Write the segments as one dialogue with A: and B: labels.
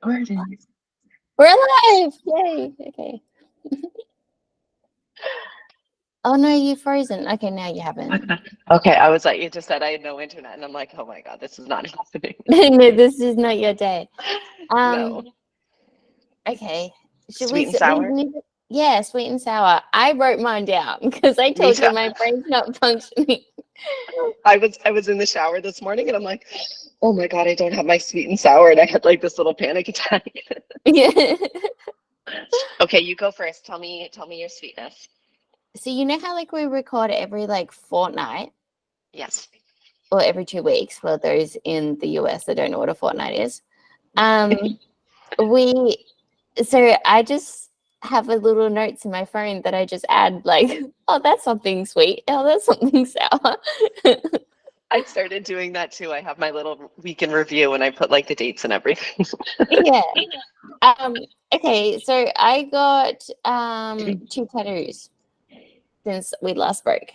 A: Gordon.
B: We're alive! Yay! Okay. Oh no, you frozen. Okay, now you haven't.
A: Okay, I was like, you just said I had no internet, and I'm like, oh my God, this is not happening.
B: No, this is not your day.
A: No.
B: Okay.
A: Sweet and sour?
B: Yeah, sweet and sour. I wrote mine down because I
A: Me
B: told you
A: too.
B: my brain's not functioning.
A: I was in the shower this morning, and I'm like, oh my God, I don't have my sweet and sour, and I had like this little panic attack.
B: Yeah.
A: Okay, you go first. Tell me your sweetness.
B: So you know how like we record every like fortnight
A: Yes.
B: or every 2 weeks for those in the US that don't know what a fortnight is. So I just have a little notes in my phone that I just add like, oh, that's something sweet. Oh, that's something sour.
A: I started doing that too. I have my little week in review and I put like the dates and everything.
B: Yeah. Okay, so I got 2 tattoos since we last spoke.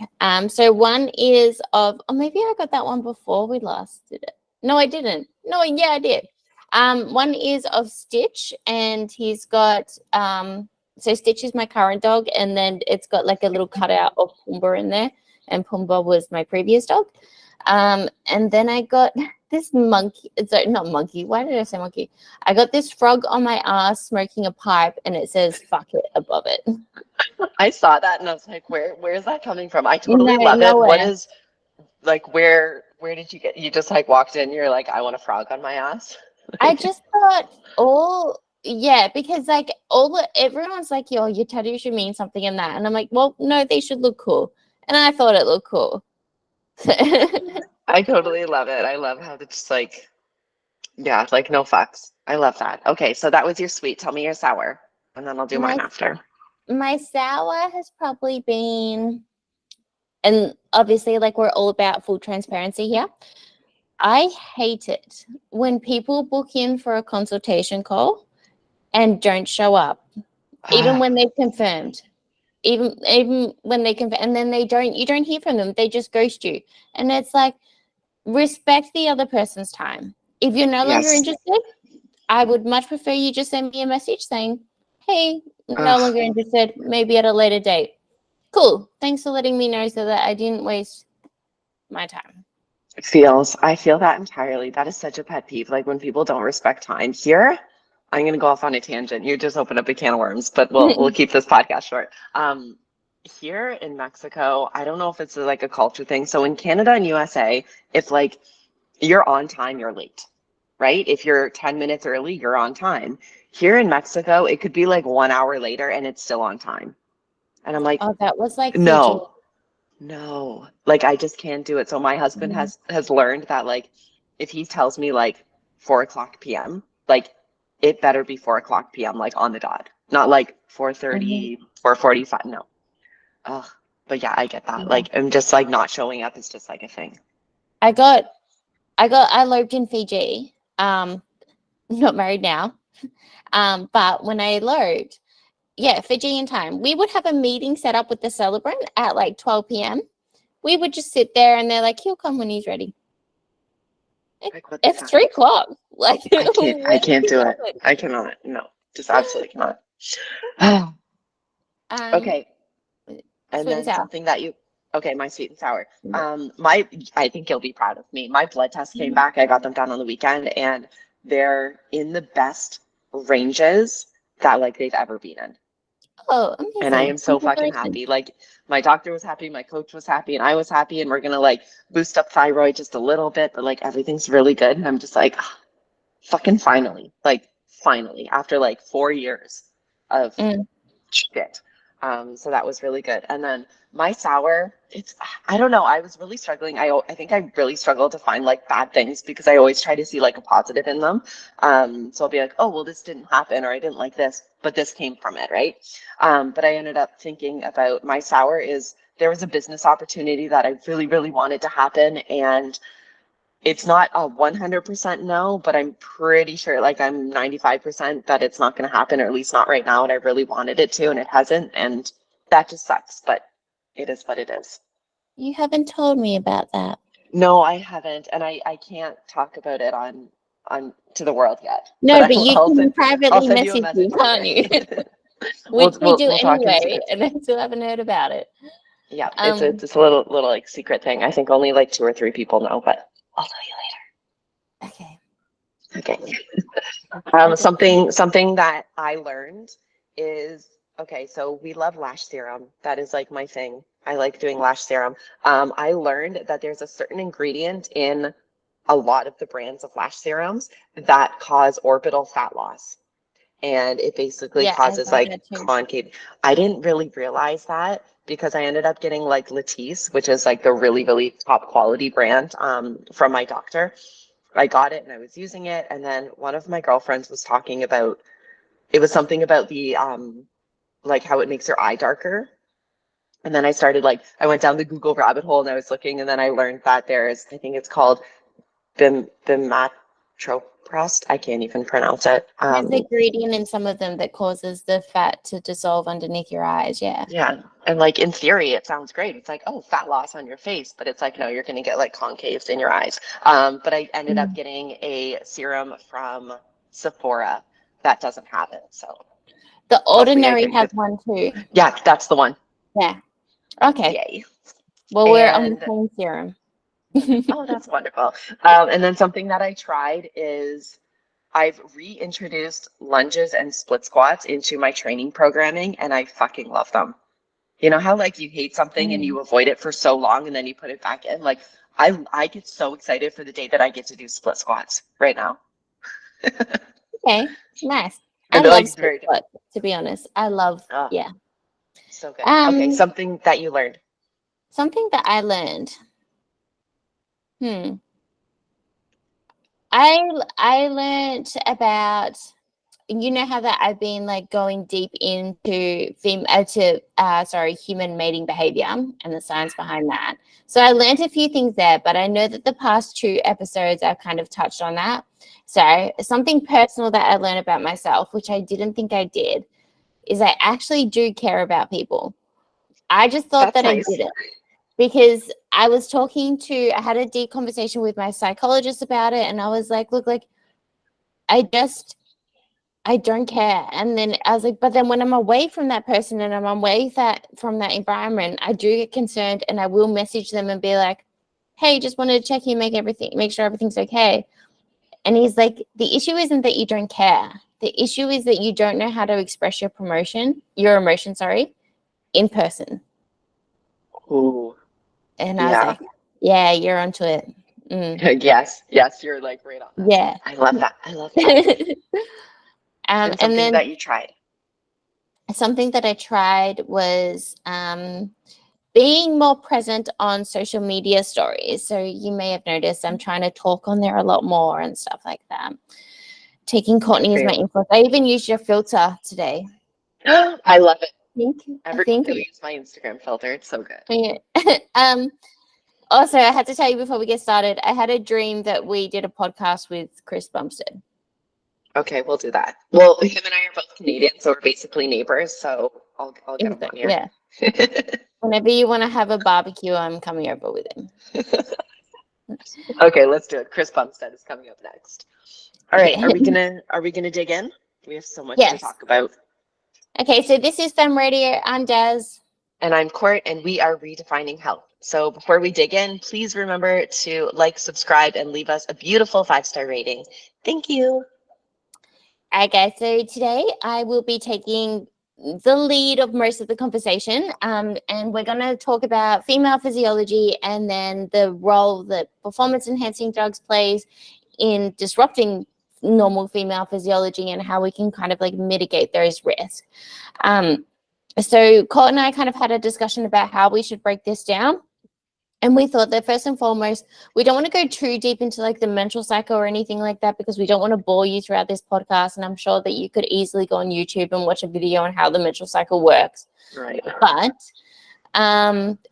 B: So one is of, or maybe I got that one before we last did it. No, I didn't. No, yeah, I did. One is of Stitch, and he's got so Stitch is my current dog, and then it's got like a little cutout of Pumbaa in there, and Pumbaa was my previous dog. And then I got this monkey. Sorry, not monkey. Why did I say monkey? I got this frog on my ass smoking a pipe, and it says "fuck it" above it.
A: I saw that and I was like, where is that coming from? I totally love it. What is like where did you get? You just like walked in, you're like, I want a frog on my ass.
B: I just thought because like everyone's like, yo, your tattoo should mean something in that. And I'm like, well, no, they should look cool. And I thought it looked cool.
A: I totally love it. I love how it's just like, yeah, like no fucks. I love that. Okay, so that was your sweet. Tell me your sour, and then I'll do mine after.
B: My sour has probably been, and obviously like we're all about full transparency here. I hate it when people book in for a consultation call and don't show up, even when they've confirmed. Even when they confirm, and then you don't hear from them. They just ghost you, and it's like, respect the other person's time. If you're no longer interested, I would much prefer you just send me a message saying, "Hey, no longer interested. Maybe at a later date." Cool. Thanks for letting me know so that I didn't waste my time.
A: I feel that entirely. That is such a pet peeve. Like when people don't respect time. Here, I'm gonna go off on a tangent. You just opened up a can of worms, but we'll keep this podcast short. Here in Mexico, I don't know if it's like a culture thing. So in Canada and USA, if like you're on time, you're late, right? If you're 10 minutes early, you're on time. Here in Mexico, it could be like 1 hour later and it's still on time. And I'm like,
B: oh, that was like
A: no, like I just can't do it. So my husband has learned that like if he tells me like 4:00 p.m., like it better be 4:00 p.m. like on the dot, not like 4:30, 4:45. No. But yeah, I get that. Like I'm just like not showing up is just like a thing.
B: I eloped in Fiji. Not married now. But when I eloped, Fijian time, we would have a meeting set up with the celebrant at like 12 p.m. We would just sit there and they're like, he'll come when he's ready. It's 3:00. Like
A: I can't do it. I cannot. No, just absolutely cannot. Okay. And then something that my sweet and sour. I think you'll be proud of me. My blood tests came back. I got them done on the weekend and they're in the best ranges that like they've ever been in.
B: Oh, amazing.
A: And I am so fucking happy. Like my doctor was happy, my coach was happy, and I was happy, and we're gonna like boost up thyroid just a little bit, but like everything's really good. And I'm just like, fucking finally, after like 4 years of shit. So that was really good. And then my sour, I don't know. I was really struggling. I think I really struggled to find like bad things because I always try to see like a positive in them. So I'll be like, oh, well, this didn't happen, or I didn't like this, but this came from it, right? But I ended up thinking about my sour is there was a business opportunity that I really, really wanted to happen. And it's not a 100% no, but I'm pretty sure, like I'm 95% that it's not going to happen, or at least not right now. And I really wanted it to, and it hasn't. And that just sucks, but it is what it is.
B: You haven't told me about that.
A: No, I haven't. And I can't talk about it on on to the world yet.
B: No, but
A: I'll,
B: you
A: I'll
B: can
A: send, I'll
B: privately
A: send you a
B: message me,
A: message
B: can't
A: one
B: you?
A: day.
B: Which we do
A: We'll talk in
B: anyway,
A: secret.
B: and I still haven't heard about it.
A: Yeah,
B: Um,
A: it's a little like secret thing. I think only like 2 or 3 people know, but I'll tell you
B: okay.
A: later. Okay.
B: Okay.
A: Something that I learned is, okay, so we love lash serum. That is like my thing. I like doing lash serum. I learned that there's a certain ingredient in a lot of the brands of lash serums that cause orbital fat loss. And it basically
B: Yeah, I
A: causes
B: read
A: like
B: that too.
A: concave. I didn't really realize that because I ended up getting like Latisse, which is like the really, really top quality brand from my doctor. I got it and I was using it. And then one of my girlfriends was talking about, it was something about the like how it makes your eye darker. And then I started like, I went down the Google rabbit hole and I was looking, and then I learned that there's, I think it's called bimatroprost. I can't even pronounce it.
B: There's a ingredient in some of them that causes the fat to dissolve underneath your eyes. Yeah.
A: Yeah. And like in theory, it sounds great. It's like, oh, fat loss on your face, but it's like, no, you're going to get like concaves in your eyes. But I ended up getting a serum from Sephora that doesn't have it. So
B: The
A: hopefully I
B: Ordinary
A: can
B: has
A: get,
B: one too.
A: yeah, that's the one.
B: Yeah. Okay.
A: Yay.
B: Well, we're on the
A: And
B: same serum.
A: oh, that's wonderful. And then something that I tried is I've reintroduced lunges and split squats into my training programming, and I fucking love them. You know how like you hate something and you avoid it for so long and then you put it back in? Like I get so excited for the day that I get to do split squats right now.
B: Okay, nice. I
A: And they're
B: love
A: like
B: split
A: very
B: squats, to be honest. I love,
A: oh,
B: yeah.
A: so good. Okay, something that you learned.
B: Something that I learned. I learned about, you know how that I've been like going deep into human mating behavior and the science behind that. So I learned a few things there, but I know that the past 2 episodes I've kind of touched on that. So something personal that I learned about myself, which I didn't think I did, is I actually do care about people. I just thought
A: That's
B: that I
A: nice.
B: didn't, because I had a deep conversation with my psychologist about it, and I was like, look, like I don't care. And then I was like, but then when I'm away from that person and I'm away from that environment, I do get concerned, and I will message them and be like, hey, just wanted to check in, make sure everything's okay. And he's like, the issue isn't that you don't care. The issue is that you don't know how to express your emotion, in person.
A: Ooh.
B: And I was like, yeah, you're onto it.
A: Yes, you're like right on that.
B: Yeah.
A: I love that. I love that. And
B: And
A: something
B: then
A: that you tried.
B: something that I tried was being more present on social media stories. So you may have noticed I'm trying to talk on there a lot more and stuff like that. Taking Courtney as my influence. I even used your filter today.
A: I love it.
B: I think.
A: Go use my Instagram filter. It's so good.
B: Yeah. Also, I had to tell you before we get started, I had a dream that we did a podcast with Chris Bumstead.
A: Okay, we'll do that. Well, him and I are both Canadian, so we're basically neighbors. So I'll get him on here.
B: Yeah. Whenever you want to have a barbecue, I'm coming over with him.
A: Okay, let's do it. Chris Bumstead is coming up next. All right,
B: Okay.
A: are we gonna dig in? We have so much to
B: Yes.
A: talk about.
B: Okay, so this is Femme Radio. I'm Dazz.
A: And I'm Court, and we are redefining health. So before we dig in, please remember to like, subscribe, and leave us a beautiful 5-star rating. Thank you.
B: Okay, so today I will be taking the lead of most of the conversation, and we're going to talk about female physiology and then the role that performance-enhancing drugs plays in disrupting normal female physiology and how we can kind of like mitigate those risks. So Court and I kind of had a discussion about how we should break this down. And we thought that first and foremost, we don't want to go too deep into like the menstrual cycle or anything like that, because we don't want to bore you throughout this podcast. And I'm sure that you could easily go on YouTube and watch a video on how the menstrual cycle works.
A: Right.
B: But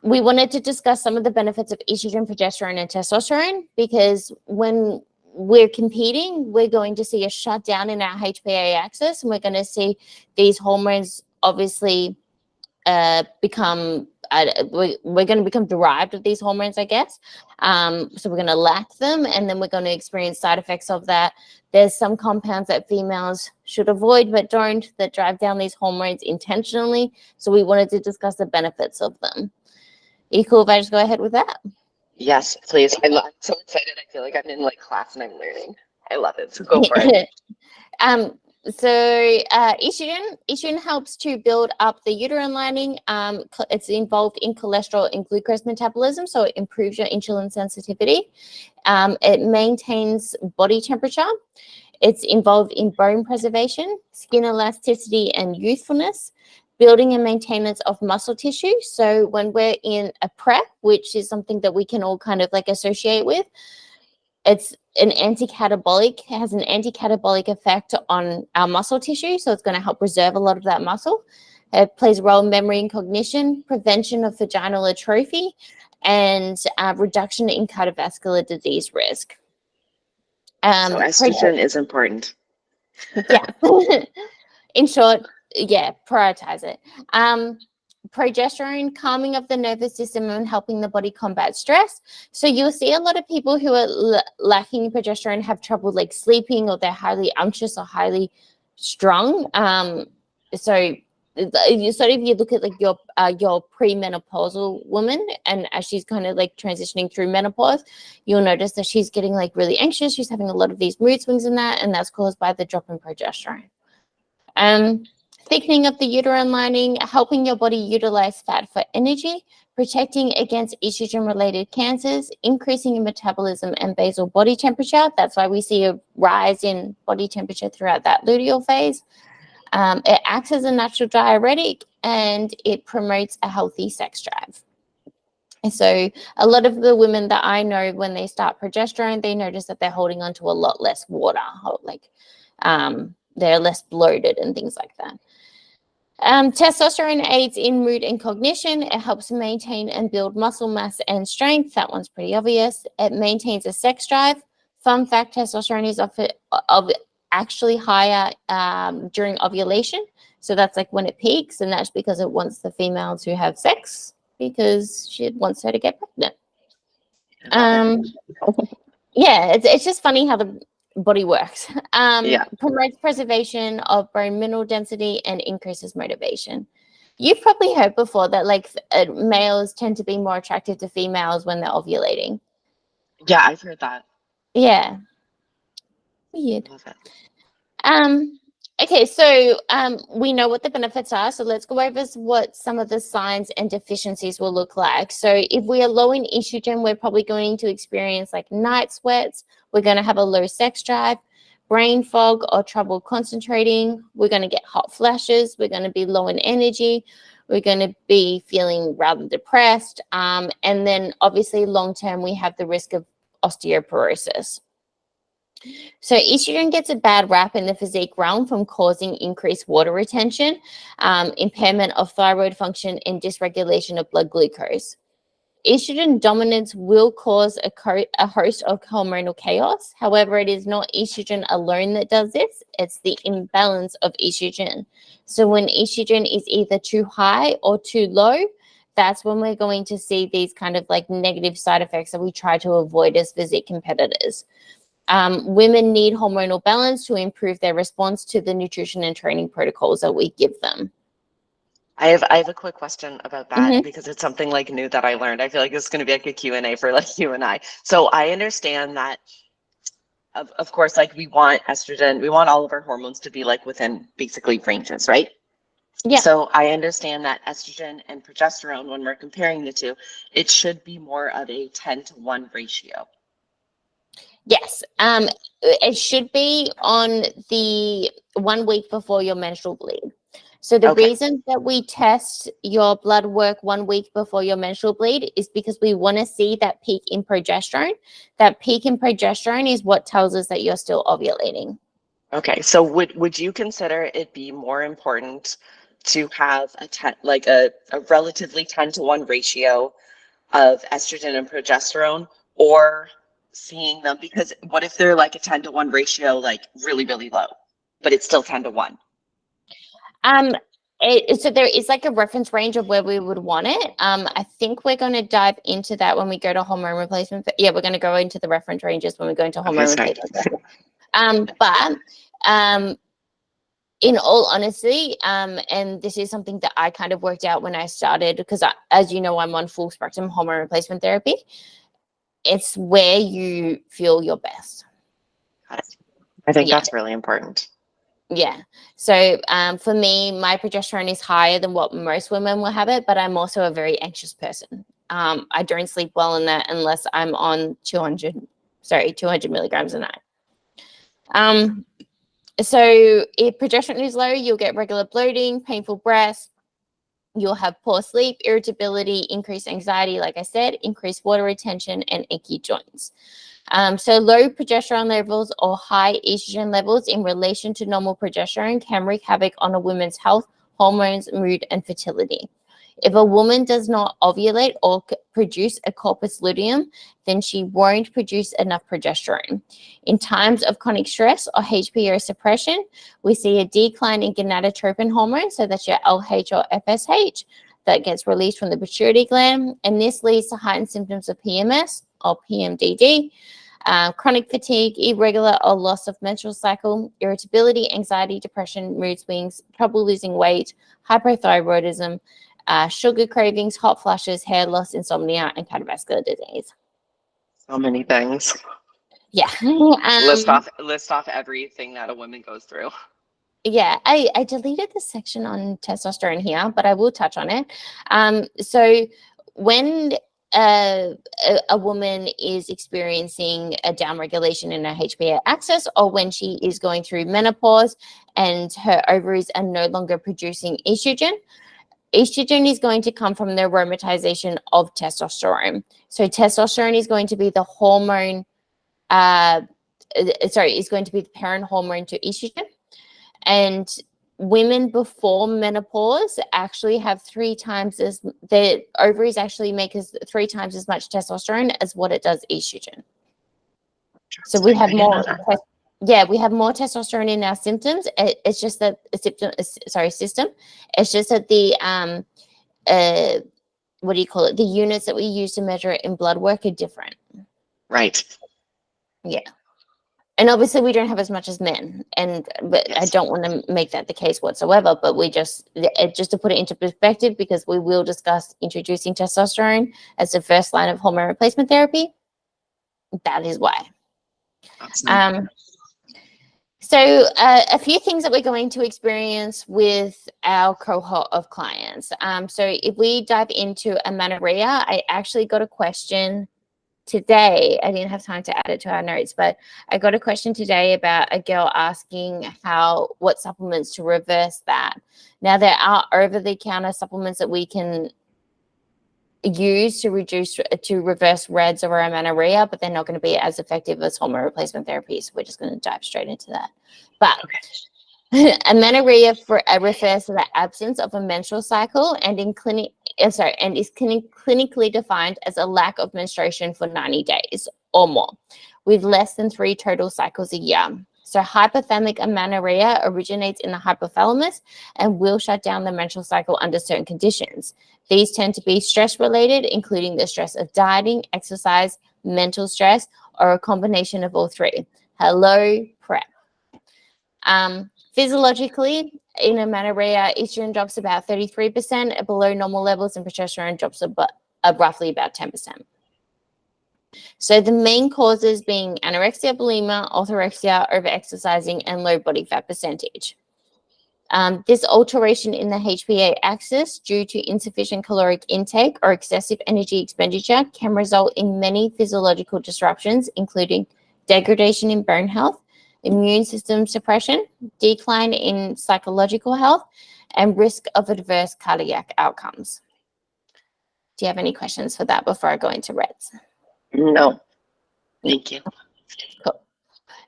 B: we wanted to discuss some of the benefits of estrogen, progesterone, and testosterone, because when we're competing, we're going to see a shutdown in our HPA axis, and we're going to see these hormones obviously become we're going to become derived of these hormones, I guess. So we're going to lack them, and then we're going to experience side effects of that. There's some compounds that females should avoid but don't, that drive down these hormones intentionally. So we wanted to discuss the benefits of them. Are you cool if I just go ahead with that?
A: Yes, please. I'm so excited. I feel like I'm in like class and I'm learning. I love it. So go for it.
B: Estrogen helps to build up the uterine lining. It's involved in cholesterol and glucose metabolism, so it improves your insulin sensitivity. It maintains body temperature. It's involved in bone preservation, skin elasticity and youthfulness, building and maintenance of muscle tissue. So when we're in a prep, which is something that we can all kind of like associate with, it's an anti-catabolic. It has an anti-catabolic effect on our muscle tissue, so it's going to help preserve a lot of that muscle. It plays a role in memory and cognition, prevention of vaginal atrophy, and reduction in cardiovascular disease risk.
A: So estrogen is important.
B: Yeah. In short, yeah, prioritize it. Progesterone, calming of the nervous system and helping the body combat stress. So you'll see a lot of people who are lacking in progesterone have trouble like sleeping, or they're highly anxious or highly strung. So if you look at like your premenopausal woman, and as she's kind of like transitioning through menopause, you'll notice that she's getting like really anxious. She's having a lot of these mood swings and that's caused by the drop in progesterone. Thickening of the uterine lining, helping your body utilize fat for energy, protecting against estrogen-related cancers, increasing in metabolism and basal body temperature. That's why we see a rise in body temperature throughout that luteal phase. It acts as a natural diuretic, and it promotes a healthy sex drive. And so a lot of the women that I know, when they start progesterone, they notice that they're holding on to a lot less water, like they're less bloated and things like that. Testosterone aids in mood and cognition. It helps maintain and build muscle mass and strength. That one's pretty obvious. It maintains a sex drive. Fun fact, testosterone is actually higher during ovulation. So that's like when it peaks, and that's because it wants the female to have sex, because it wants her to get pregnant. Yeah, it's just funny how the body works. Promotes preservation of bone mineral density and increases motivation. You've probably heard before that like males tend to be more attracted to females when they're ovulating.
A: Yeah, I've heard that.
B: Yeah. Weird.
A: Love it.
B: Okay, so we know what the benefits are. So let's go over what some of the signs and deficiencies will look like. So if we are low in estrogen, we're probably going to experience like night sweats. We're going to have a low sex drive, brain fog or trouble concentrating. We're going to get hot flashes. We're going to be low in energy. We're going to be feeling rather depressed. And then obviously long-term, we have the risk of osteoporosis. So estrogen gets a bad rap in the physique realm from causing increased water retention, impairment of thyroid function, and dysregulation of blood glucose. Estrogen dominance will cause a host of hormonal chaos. However, it is not estrogen alone that does this. It's the imbalance of estrogen. So when estrogen is either too high or too low, that's when we're going to see these kind of like negative side effects that we try to avoid as physique competitors. Women need hormonal balance to improve their response to the nutrition and training protocols that we give them.
A: I have a quick question about that because it's something like new that I learned. I feel like this is going to be like a Q&A for like you and I. So I understand that, of course, like we want estrogen, we want all of our hormones to be like within basically ranges, right? Yeah. So I understand that estrogen and progesterone, when we're comparing the two, it should be more of a 10-to-1 ratio.
B: Yes, it should be on the 1 week before your menstrual bleed. So the reason that we test your blood work 1 week before your menstrual bleed is because we want to see that peak in progesterone. That peak in progesterone is what tells us that you're still ovulating.
A: Okay, so would you consider it be more important to have a relatively 10-to-1 ratio of estrogen and progesterone, or seeing them, because what if they're like a 10-to-1 ratio, like really, really low, but it's still 10-to-1?
B: So there is like a reference range of where we would want it. I think we're going to dive into that when we go to hormone replacement. Yeah, we're going to go into the reference ranges when we go into hormone replacement. But in all honesty, and this is something that I kind of worked out when I started, because as you know, I'm on full spectrum hormone replacement therapy. It's where you feel your best.
A: I think that's really important.
B: Yeah. So for me, my progesterone is higher than what most women will have it, but I'm also a very anxious person. I don't sleep well in that unless I'm on 200 milligrams a night. So if progesterone is low, you'll get regular bloating, painful breasts. You'll have poor sleep, irritability, increased anxiety, like I said, increased water retention, and achy joints. So low progesterone levels or high estrogen levels in relation to normal progesterone can wreak havoc on a woman's health, hormones, mood, and fertility. If a woman does not ovulate or produce a corpus luteum, then she won't produce enough progesterone. In times of chronic stress or HPO suppression, we see a decline in gonadotropin hormone, so that's your LH or FSH, that gets released from the pituitary gland, and this leads to heightened symptoms of PMS or PMDD, chronic fatigue, irregular or loss of menstrual cycle, irritability, anxiety, depression, mood swings, trouble losing weight, hypothyroidism, sugar cravings, hot flushes, hair loss, insomnia, and cardiovascular disease.
A: So many things.
B: Yeah.
A: List off everything that a woman goes through.
B: Yeah, I deleted the section on testosterone here, but I will touch on it. So when a woman is experiencing a downregulation in her HPA axis, or when she is going through menopause and her ovaries are no longer producing estrogen is going to come from the aromatization of testosterone. So testosterone is going to be the hormone, is going to be the parent hormone to estrogen. And women before menopause actually have their ovaries actually make 3 times as much testosterone as what it does estrogen. So we have more, we have more testosterone in our symptoms. It's just that system. It's just that the what do you call it? The units that we use to measure it in blood work are different.
A: Right.
B: Yeah. And obviously we don't have as much as men, but yes. I don't want to make that the case whatsoever, but just to put it into perspective, because we will discuss introducing testosterone as the first line of hormone replacement therapy. That is why. Awesome. So a few things that we're going to experience with our cohort of clients. So if we dive into Amenorrhea, I actually got a question today. I didn't have time to add it to our notes, but I got a question today about a girl asking what supplements to reverse that. Now, there are over-the-counter supplements that we can use to reverse REDS or amenorrhea, but they're not going to be as effective as hormone replacement therapy. So we're just going to dive straight into that. But amenorrhea refers to the absence of a menstrual cycle and is clinically defined as a lack of menstruation for 90 days or more, with less than 3 total cycles a year. So hypothalamic amenorrhea originates in the hypothalamus and will shut down the menstrual cycle under certain conditions. These tend to be stress-related, including the stress of dieting, exercise, mental stress, or a combination of all 3. Hello, PrEP. Physiologically, in amenorrhea, estrogen drops about 33% below normal levels, and progesterone drops roughly about 10%. So the main causes being anorexia, bulimia, orthorexia, overexercising, and low body fat percentage. This alteration in the HPA axis due to insufficient caloric intake or excessive energy expenditure can result in many physiological disruptions, including degradation in bone health, immune system suppression, decline in psychological health, and risk of adverse cardiac outcomes. Do you have any questions for that before I go into REDS?
A: No. Thank you.
B: Cool.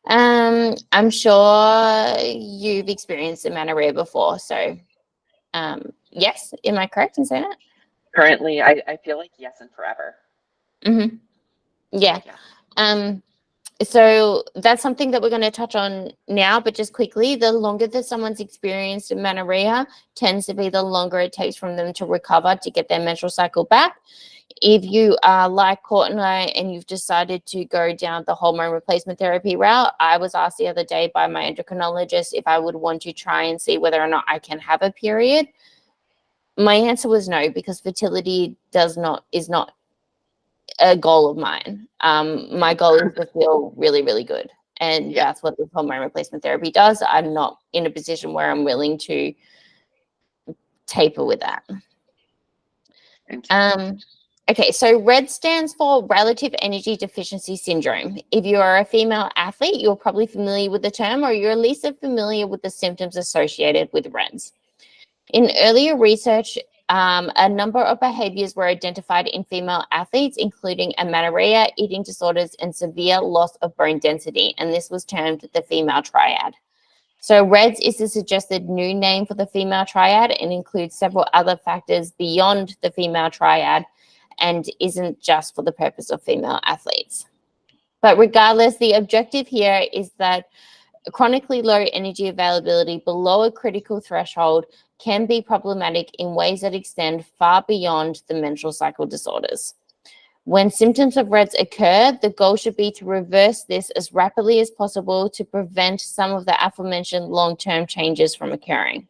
B: I'm sure you've experienced amenorrhea before, so yes, am I correct in saying that?
A: Currently, I feel like yes and forever.
B: Mm-hmm. Yeah. So that's something that we're going to touch on now, but just quickly, the longer that someone's experienced amenorrhea tends to be the longer it takes from them to recover to get their menstrual cycle back. If you are like Courtney and you've decided to go down the hormone replacement therapy route, I was asked the other day by my endocrinologist if I would want to try and see whether or not I can have a period. My answer was no, because fertility is not a goal of mine. My goal is to feel really, really good. And that's what the hormone replacement therapy does. I'm not in a position where I'm willing to taper with that. Okay, so RED stands for Relative Energy Deficiency Syndrome. If you are a female athlete, you're probably familiar with the term, or you're at least familiar with the symptoms associated with REDs. In earlier research, a number of behaviors were identified in female athletes, including amenorrhea, eating disorders, and severe loss of bone density, and this was termed the Female Triad. So REDS is the suggested new name for the Female Triad and includes several other factors beyond the Female Triad and isn't just for the purpose of female athletes. But regardless, the objective here is that chronically low energy availability below a critical threshold can be problematic in ways that extend far beyond the menstrual cycle disorders. When symptoms of REDS occur, the goal should be to reverse this as rapidly as possible to prevent some of the aforementioned long-term changes from occurring.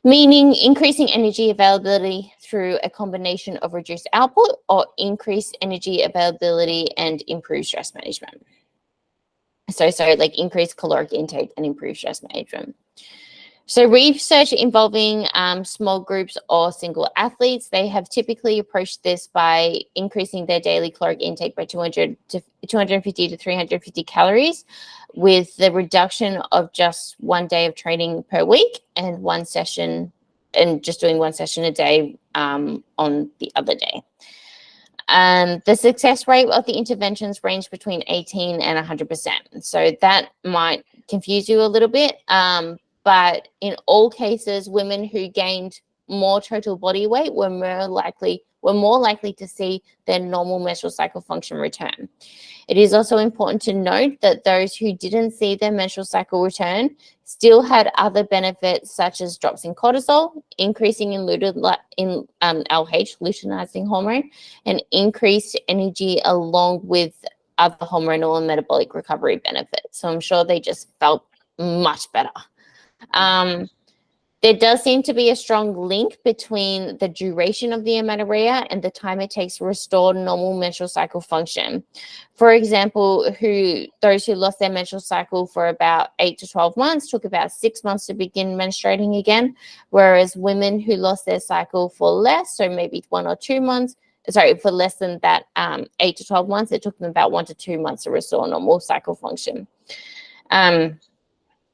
B: Meaning increasing energy availability through a combination of reduced output or increased energy availability and improved stress management. So like increased caloric intake and improved stress management. So research involving small groups or single athletes, they have typically approached this by increasing their daily caloric intake by 250 to 350 calories with the reduction of just 1 day of training per week and one session, and just doing one session a day on the other day. The success rate of the interventions range between 18 and 100%. So that might confuse you a little bit. But in all cases, women who gained more total body weight were more likely to see their normal menstrual cycle function return. It is also important to note that those who didn't see their menstrual cycle return still had other benefits such as drops in cortisol, increasing in LH, luteinizing hormone, and increased energy along with other hormonal and metabolic recovery benefits. So I'm sure they just felt much better. There does seem to be a strong link between the duration of the amenorrhea and the time it takes to restore normal menstrual cycle function. For example, those who lost their menstrual cycle for about 8 to 12 months took about 6 months to begin menstruating again, whereas women who lost their cycle for less, so maybe 1 or 2 months, for less than that 8 to 12 months, it took them about 1 to 2 months to restore normal cycle function.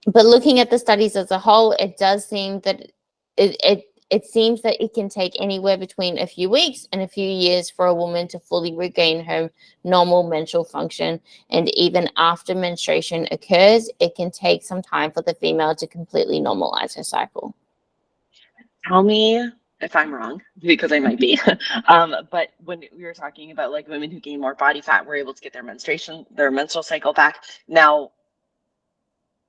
B: But looking at the studies as a whole, it does seem that it seems that it can take anywhere between a few weeks and a few years for a woman to fully regain her normal menstrual function. And even after menstruation occurs, it can take some time for the female to completely normalize her cycle.
A: Tell me if I'm wrong, because I might be. But when we were talking about like women who gain more body fat were able to get their menstrual cycle back. Now,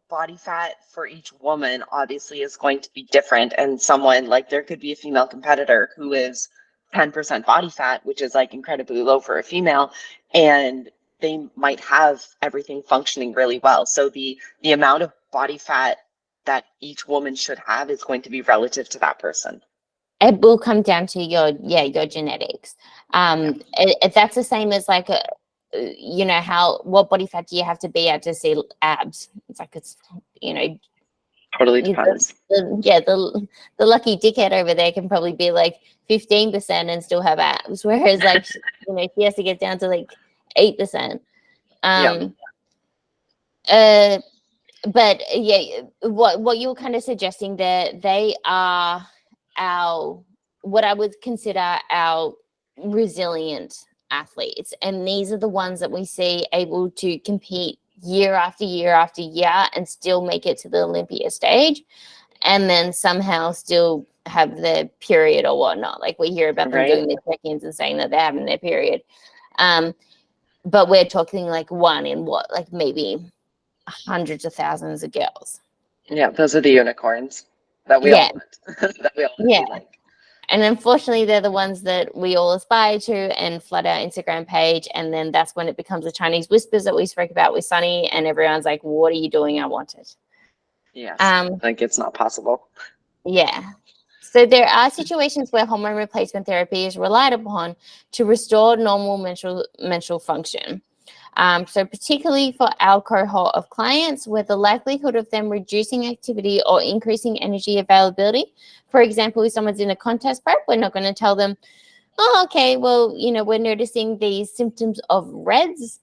A: body fat for each woman obviously is going to be different, and someone like there could be a female competitor who is 10% body fat, which is like incredibly low for a female, and they might have everything functioning really well. So the amount of body fat that each woman should have is going to be relative to that person.
B: It will come down to your genetics. That's the same as like what body fat do you have to be at to see abs? It's like
A: totally depends.
B: The lucky dickhead over there can probably be like 15% and still have abs, whereas like she has to get down to like 8%. But what you're kind of suggesting there, they are what I would consider our resilient athletes, and these are the ones that we see able to compete year after year after year and still make it to the Olympia stage, and then somehow still have their period or whatnot. Like we hear about them doing their check-ins and saying that they're having their period. but we're talking like one in what, like maybe hundreds of thousands of girls.
A: Yeah, those are the unicorns that we all want, that we all want to be like.
B: And unfortunately, they're the ones that we all aspire to and flood our Instagram page. And then that's when it becomes the Chinese whispers that we spoke about with Sunny. And everyone's like, what are you doing? I want it.
A: Yes, like it's not possible.
B: Yeah. So there are situations where hormone replacement therapy is relied upon to restore normal menstrual function. So particularly for our cohort of clients, where the likelihood of them reducing activity or increasing energy availability, for example, if someone's in a contest prep, we're not going to tell them, oh, okay, well, you know, we're noticing these symptoms of REDS.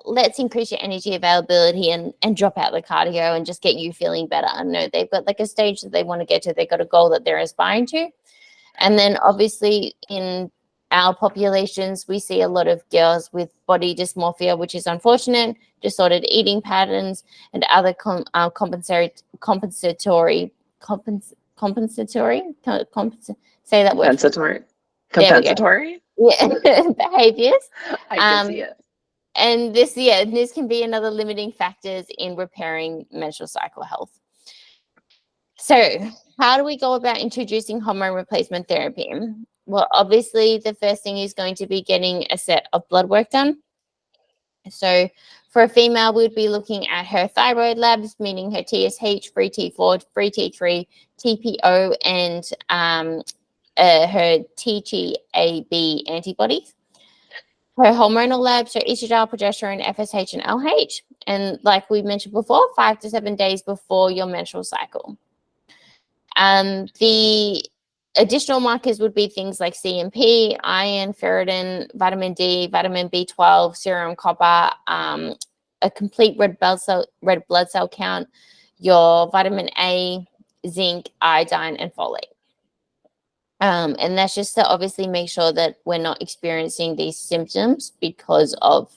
B: Let's increase your energy availability and drop out the cardio and just get you feeling better. No, they've got like a stage that they want to get to. They've got a goal that they're aspiring to. And then obviously in our populations, we see a lot of girls with body dysmorphia, which is unfortunate, disordered eating patterns, and other compensatory, say that word.
A: Compensatory?
B: Yeah, behaviors.
A: I can see it.
B: And this can be another limiting factors in repairing menstrual cycle health. So how do we go about introducing hormone replacement therapy? Well, obviously, the first thing is going to be getting a set of blood work done. So for a female, we'd be looking at her thyroid labs, meaning her TSH, free T4, free T3, TPO, and her TGAB antibodies. Her hormonal labs are estrogen, progesterone, FSH, and LH. And like we mentioned before, 5 to 7 days before your menstrual cycle. The additional markers would be things like CMP, iron, ferritin, vitamin D, vitamin B12, serum copper, a complete red blood cell count, your vitamin A, zinc, iodine, and folate. And that's just to obviously make sure that we're not experiencing these symptoms because of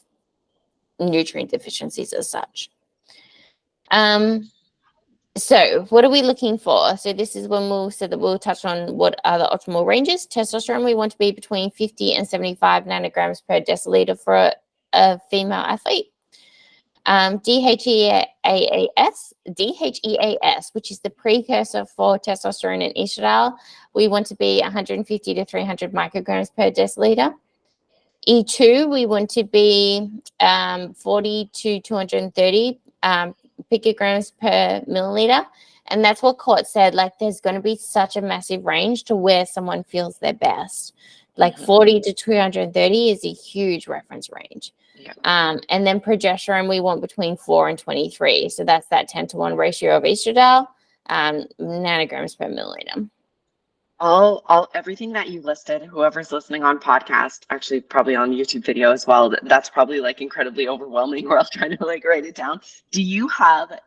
B: nutrient deficiencies as such. So what are we looking for? So this is when we'll touch on what are the optimal ranges. Testosterone, we want to be between 50 and 75 nanograms per deciliter for a female athlete. DHEAS, which is the precursor for testosterone and estradiol, we want to be 150 to 300 micrograms per deciliter. E2, we want to be 40 to 230 picograms per milliliter. And that's what Court said, like there's going to be such a massive range to where someone feels their best. Like 40 to 230 is a huge reference range. Yeah. And then progesterone, we want between 4 and 23. So that's that 10-to-1 ratio of estradiol, nanograms per milliliter.
A: Everything that you listed, whoever's listening on podcast, actually probably on YouTube video as well, that's probably like incredibly overwhelming. We're all trying to like write it down. Do you have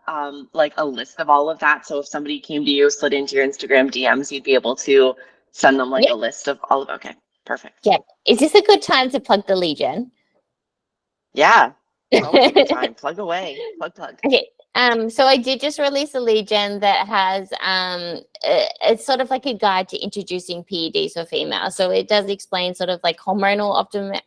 A: like a list of all of that? So if somebody came to you, slid into your Instagram DMs, you'd be able to send them like a list of all of, okay, perfect.
B: Yeah. Is this a good time to plug the Legion?
A: Yeah. Always a good time. Plug away. Plug.
B: Okay. So I did just release a Legion that has it's sort of like a guide to introducing PEDs for females. So it does explain sort of like hormonal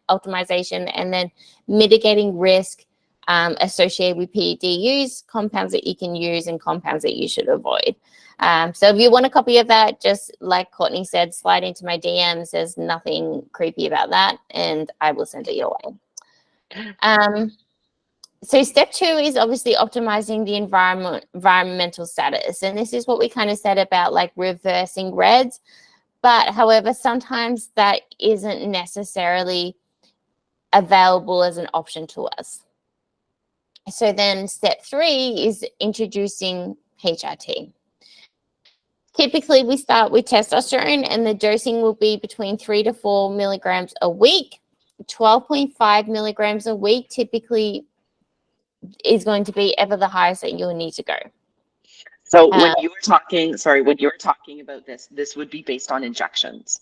B: optimization and then mitigating risk associated with PED use, compounds that you can use and compounds that you should avoid. So if you want a copy of that, just like Courtney said, slide into my DMs. There's nothing creepy about that, and I will send it your way. So step 2 is obviously optimizing the environmental status. And this is what we kind of said about like reversing REDS. But however, sometimes that isn't necessarily available as an option to us. So then step 3 is introducing HRT. Typically, we start with testosterone, and the dosing will be between 3 to 4 milligrams a week. 12.5 milligrams a week typically is going to be ever the highest that you'll need to go.
A: So when you were talking about this would be based on injections.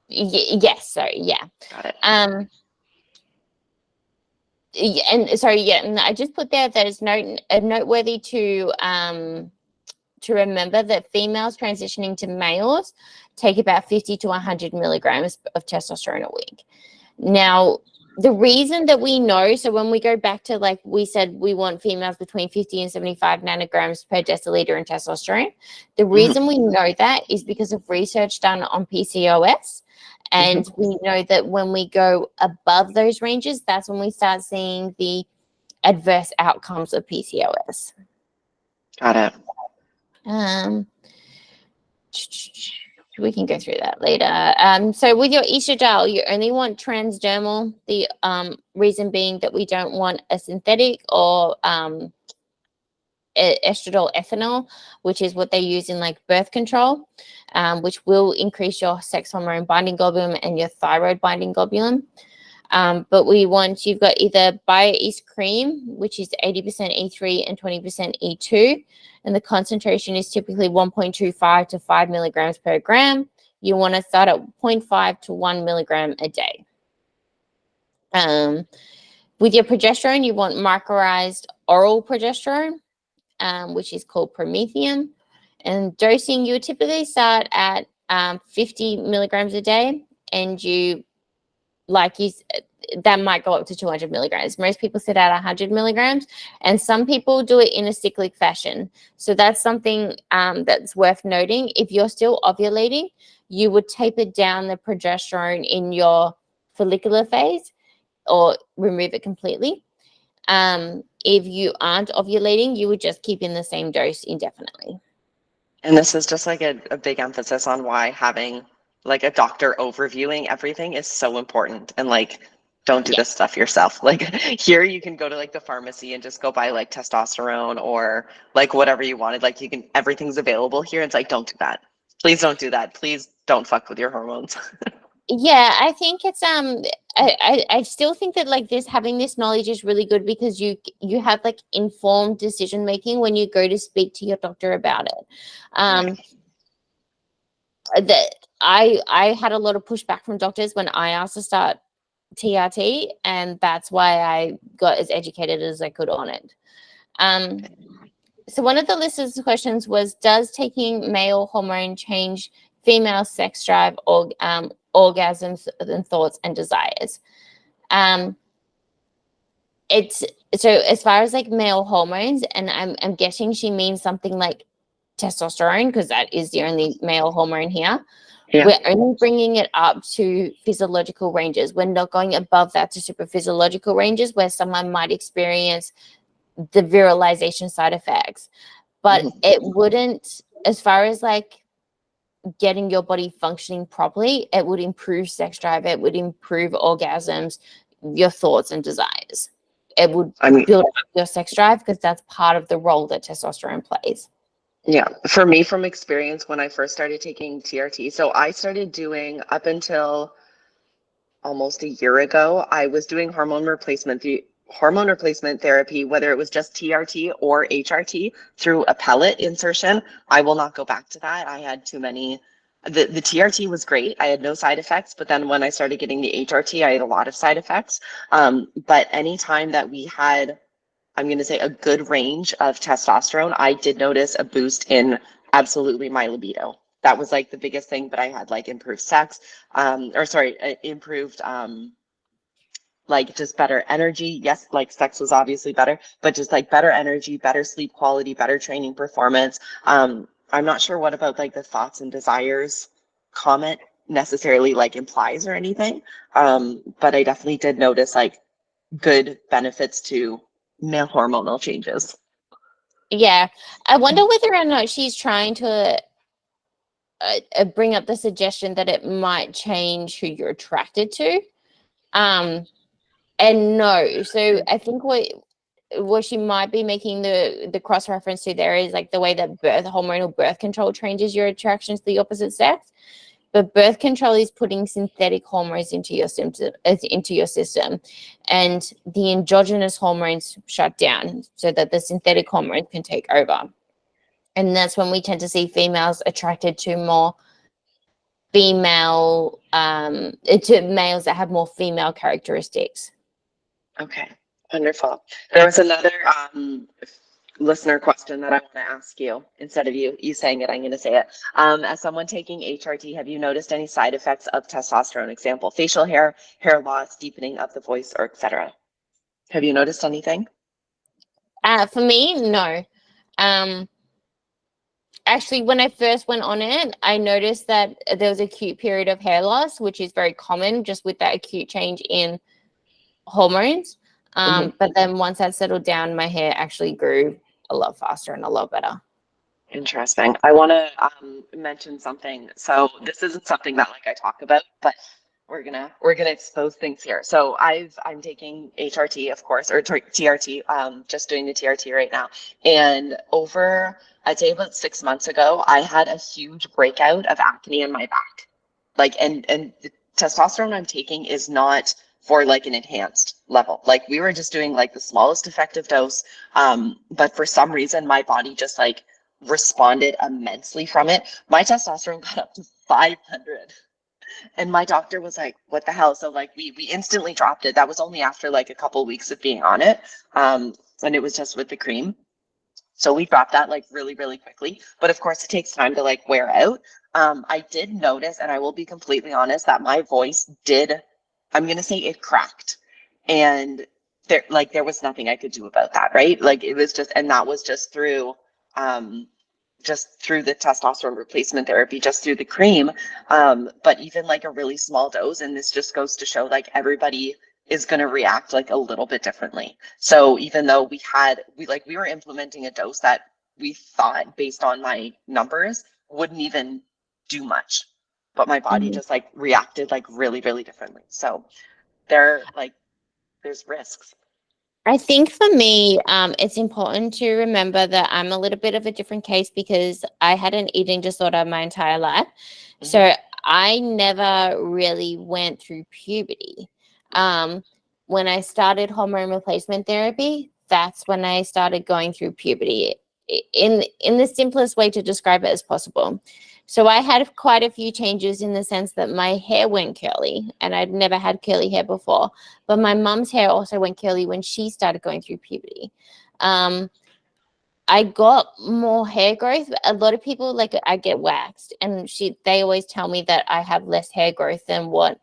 B: Yes, sorry, yeah.
A: Got it.
B: And I just put there that it's noteworthy to remember that females transitioning to males take about 50 to 100 milligrams of testosterone a week. Now, The reason that we know, so when we go back to, like we said, we want females between 50 and 75 nanograms per deciliter in testosterone. The reason we know that is because of research done on PCOS. And we know that when we go above those ranges, that's when we start seeing the adverse outcomes of PCOS.
A: Got it.
B: We can go through that later. So with your estradiol, you only want transdermal. The reason being that we don't want a synthetic or estradiol ethanol, which is what they use in like birth control, which will increase your sex hormone binding globulin and your thyroid binding globulin. But you've got either BioEast cream, which is 80% E3 and 20% E2. And the concentration is typically 1.25 to 5 milligrams per gram. You want to start at 0.5 to 1 milligram a day. With your progesterone, you want microized oral progesterone, which is called promethium. And dosing, you would typically start at 50 milligrams a day, and that might go up to 200 milligrams. Most people sit at 100 milligrams, and some people do it in a cyclic fashion. So that's something that's worth noting. If you're still ovulating, you would taper down the progesterone in your follicular phase or remove it completely. If you aren't ovulating, you would just keep in the same dose indefinitely.
A: And this is just like a big emphasis on why having like a doctor overviewing everything is so important. And like, don't do this stuff yourself. Like here you can go to like the pharmacy and just go buy like testosterone or like whatever you wanted. Like everything's available here. It's like, don't do that. Please don't do that. Please don't fuck with your hormones.
B: Yeah, I think it's I still think that like having this knowledge is really good, because you have like informed decision making when you go to speak to your doctor about it. That I had a lot of pushback from doctors when I asked to start TRT, and that's why I got as educated as I could on it. So one of the listeners' questions was, does taking male hormone change female sex drive or orgasms and thoughts and desires? It's so as far as like male hormones, and I'm guessing she means something like testosterone, because that is the only male hormone here. Yeah. We're only bringing it up to physiological ranges. We're not going above that to super physiological ranges where someone might experience the virilization side effects. But it wouldn't, as far as like getting your body functioning properly, it would improve sex drive, it would improve orgasms, your thoughts and desires. It would build up your sex drive, because that's part of the role that testosterone plays.
A: Yeah, for me, from experience, when I first started taking TRT, so I started doing up until almost a year ago, I was doing hormone replacement therapy, whether it was just TRT or HRT through a pellet insertion. I will not go back to that. I had too many. The TRT was great. I had no side effects, but then when I started getting the HRT, I had a lot of side effects. But anytime that we had, I'm going to say, a good range of testosterone, I did notice a boost in absolutely my libido. That was like the biggest thing, but I had like improved sex, improved like just better energy. Yes, like sex was obviously better, but just like better energy, better sleep quality, better training performance. I'm not sure what about like the thoughts and desires comment necessarily like implies or anything. But I definitely did notice like good benefits to male hormonal changes.
B: Yeah, I wonder whether or not she's trying to bring up the suggestion that it might change who you're attracted to. And no, so I think what she might be making the cross reference to there is like the way that hormonal birth control changes your attraction to the opposite sex. But birth control is putting synthetic hormones into your system, and the endogenous hormones shut down so that the synthetic hormones can take over. And that's when we tend to see females attracted to more female, to males that have more female characteristics.
A: Okay, wonderful. There was another listener question that I want to ask you. Instead of you saying it, I'm going to say it. As someone taking HRT, have you noticed any side effects of testosterone? Example, facial hair, hair loss, deepening of the voice, or etc. Have you noticed anything?
B: For me, no. Actually, when I first went on it, I noticed that there was an acute period of hair loss, which is very common just with that acute change in hormones. But then once that settled down, my hair actually grew a lot faster and a lot better.
A: Interesting. I want to mention something. So this isn't something that like I talk about, but we're gonna expose things here. So I'm taking HRT, of course, or TRT. Just doing the TRT right now. And over, I'd say about 6 months ago, I had a huge breakout of acne in my back. Like, and the testosterone I'm taking is not for like an enhanced level. Like we were just doing like the smallest effective dose. But for some reason, my body just like responded immensely from it. My testosterone got up to 500. And my doctor was like, what the hell? So like we instantly dropped it. That was only after like a couple weeks of being on it. And it was just with the cream. So we dropped that like really, really quickly. But of course it takes time to like wear out. I did notice, and I will be completely honest, that my voice I'm going to say it cracked. And there was nothing I could do about that, right? Like it was just, and that was just through the testosterone replacement therapy, just through the cream. But even like a really small dose, and this just goes to show like everybody is going to react like a little bit differently. So even though we were implementing a dose that we thought based on my numbers wouldn't even do much, but my body just like reacted like really, really differently. So there's risks.
B: I think for me, it's important to remember that I'm a little bit of a different case because I had an eating disorder my entire life. So I never really went through puberty. When I started hormone replacement therapy, that's when I started going through puberty in the simplest way to describe it as possible. So I had quite a few changes in the sense that my hair went curly, and I'd never had curly hair before. But my mom's hair also went curly when she started going through puberty. I got more hair growth. A lot of people, like, I get waxed, and they always tell me that I have less hair growth than what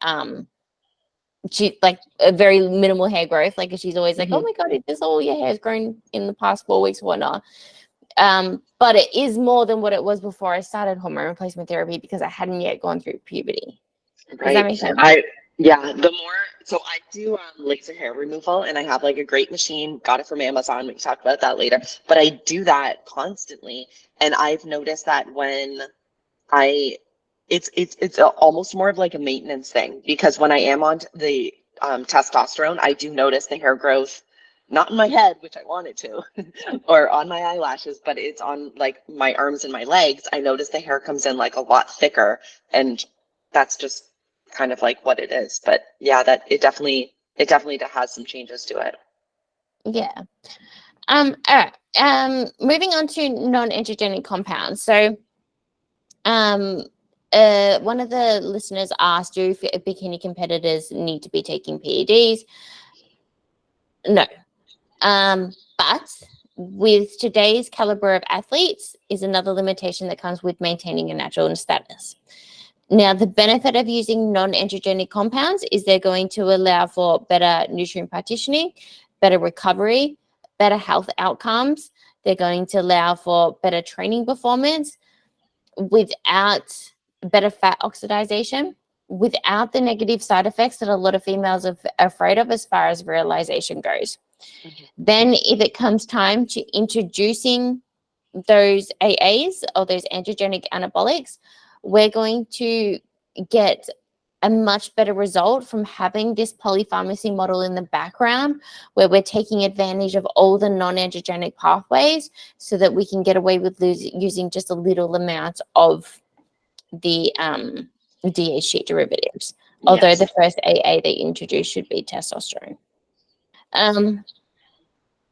B: she, like, a very minimal hair growth. Like, she's always like, oh my God, this all your hair's grown in the past 4 weeks or whatnot. But it is more than what it was before I started hormone replacement therapy because I hadn't yet gone through puberty.
A: Right.
B: Does that make sense?
A: So I do laser hair removal, and I have like a great machine, got it from Amazon. We can talk about that later, but I do that constantly. And I've noticed that when it's almost more of like a maintenance thing, because when I am on the testosterone, I do notice the hair growth, not in my head, which I want it to, or on my eyelashes, but it's on like my arms and my legs. I notice the hair comes in like a lot thicker, and that's just kind of like what it is. But yeah, that it definitely has some changes to it.
B: Yeah. All right. Moving on to non-androgenic compounds. So one of the listeners asked, do bikini competitors need to be taking PEDs? No. But with today's caliber of athletes is another limitation that comes with maintaining a natural status. Now, the benefit of using non-androgenic compounds is they're going to allow for better nutrient partitioning, better recovery, better health outcomes. They're going to allow for better training performance without better fat oxidation, without the negative side effects that a lot of females are afraid of as far as virilization goes. Then if it comes time to introducing those AAs or those androgenic anabolics, we're going to get a much better result from having this polypharmacy model in the background where we're taking advantage of all the non-androgenic pathways so that we can get away with using just a little amount of the DHT derivatives. Although the first AA they introduced should be testosterone.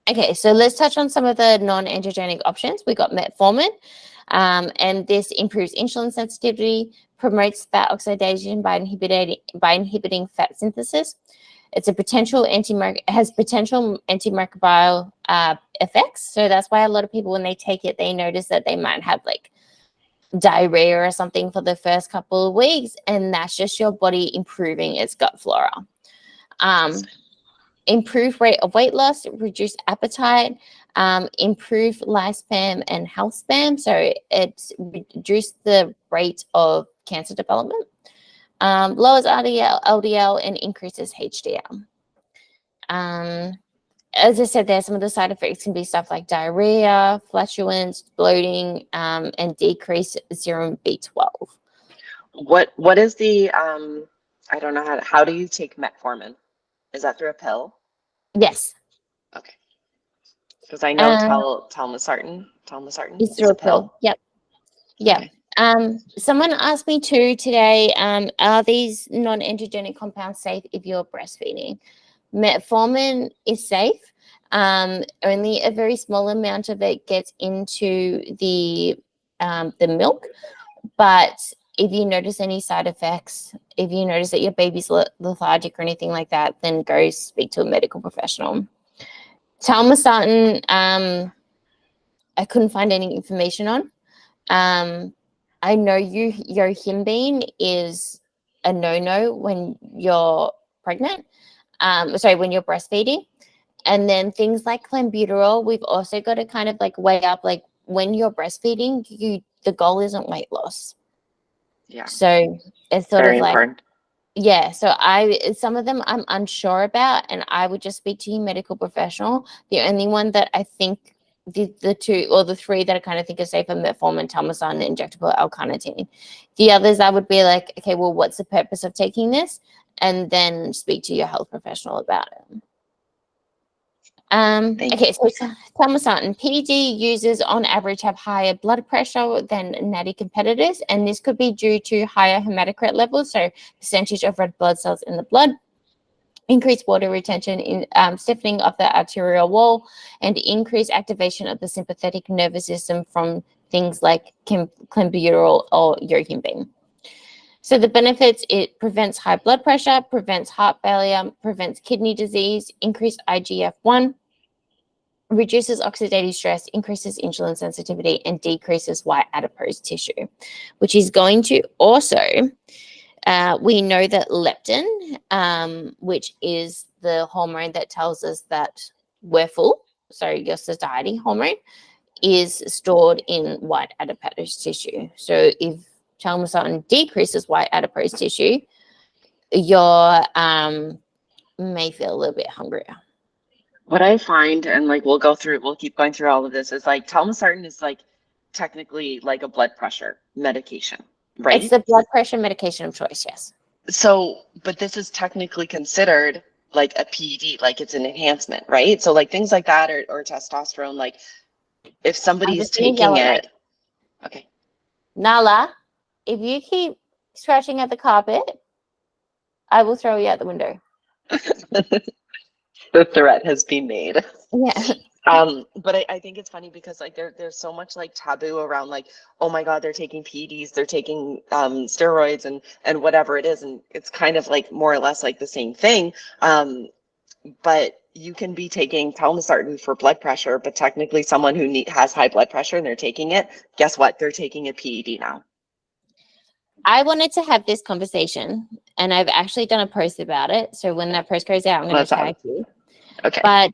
B: Okay, so let's touch on some of the non-androgenic options. We got Metformin, and this improves insulin sensitivity, promotes fat oxidation by inhibiting fat synthesis. It's a potential has potential antimicrobial effects. So that's why a lot of people, when they take it, they notice that they might have like diarrhea or something for the first couple of weeks, and that's just your body improving its gut flora. Improved rate of weight loss, reduced appetite, improved lifespan and health span. So it reduced the rate of cancer development, lowers LDL, and increases HDL. As I said, there, some of the side effects can be stuff like diarrhea, flatulence, bloating, and decreased serum B12.
A: What is the I don't know how do you take metformin? Is that through a pill?
B: Yes.
A: Okay. Because I know Telmisartan
B: is
A: is a pill.
B: Yep. Yeah. Okay. Someone asked me too today, are these non-androgenic compounds safe if you're breastfeeding? Metformin is safe. Only a very small amount of it gets into the milk, but if you notice any side effects, if you notice that your baby's lethargic or anything like that, then go speak to a medical professional. Telmisartan, I couldn't find any information on. I know Yohimbine is a no-no when you're pregnant. When you're breastfeeding. And then things like Clenbuterol, we've also got to kind of like weigh up, like when you're breastfeeding, the goal isn't weight loss.
A: Yeah.
B: So it's sort
A: very
B: of like,
A: important.
B: Yeah. So some of them I'm unsure about, and I would just speak to your medical professional. The only one that I think the two or the three that I kind of think are safe are Metformin, Telmisartan, and Injectable carnitine. The others I would be like, okay, well, what's the purpose of taking this? And then speak to your health professional about it. Okay, so Telmisartan, PED users on average have higher blood pressure than natty competitors, and this could be due to higher hematocrit levels, so percentage of red blood cells in the blood, increased water retention, in stiffening of the arterial wall, and increased activation of the sympathetic nervous system from things like Clenbuterol or Yohimbine. So the benefits, it prevents high blood pressure, prevents heart failure, prevents kidney disease, increased IGF-1, reduces oxidative stress, increases insulin sensitivity, and decreases white adipose tissue, which is going to also, we know that leptin, which is the hormone that tells us that we're full, so your satiety hormone, is stored in white adipose tissue. So if Telmisartan decreases white adipose tissue, you may feel a little bit hungrier.
A: What I find, and like we'll keep going through all of this, is like Telmisartan is like technically like a blood pressure medication, right?
B: It's the blood pressure medication of choice, yes.
A: So, but this is technically considered like a PED, like it's an enhancement, right? So like things like that or testosterone, like if somebody's taking it. Okay.
B: Nala, if you keep scratching at the carpet, I will throw you out the window.
A: The threat has been made.
B: Yeah.
A: But I think it's funny because like there's so much like taboo around like, oh my God, they're taking PEDs, they're taking steroids and whatever it is, and it's kind of like more or less like the same thing. But you can be taking Telmisartan for blood pressure, but technically someone who has high blood pressure and they're taking it, guess what? They're taking a PED now.
B: I wanted to have this conversation, and I've actually done a post about it. So when that post goes out, I'm going to tag you.
A: Okay.
B: But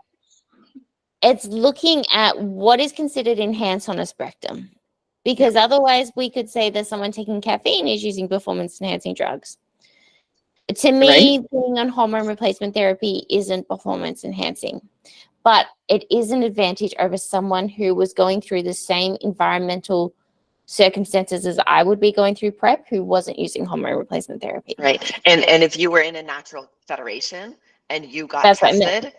B: it's looking at what is considered enhanced on a spectrum, because otherwise we could say that someone taking caffeine is using performance-enhancing drugs. To me, being on hormone replacement therapy isn't performance-enhancing, but it is an advantage over someone who was going through the same environmental circumstances as I would be going through PrEP, who wasn't using hormone replacement therapy.
A: Right. And if you were in a natural federation and you got tested,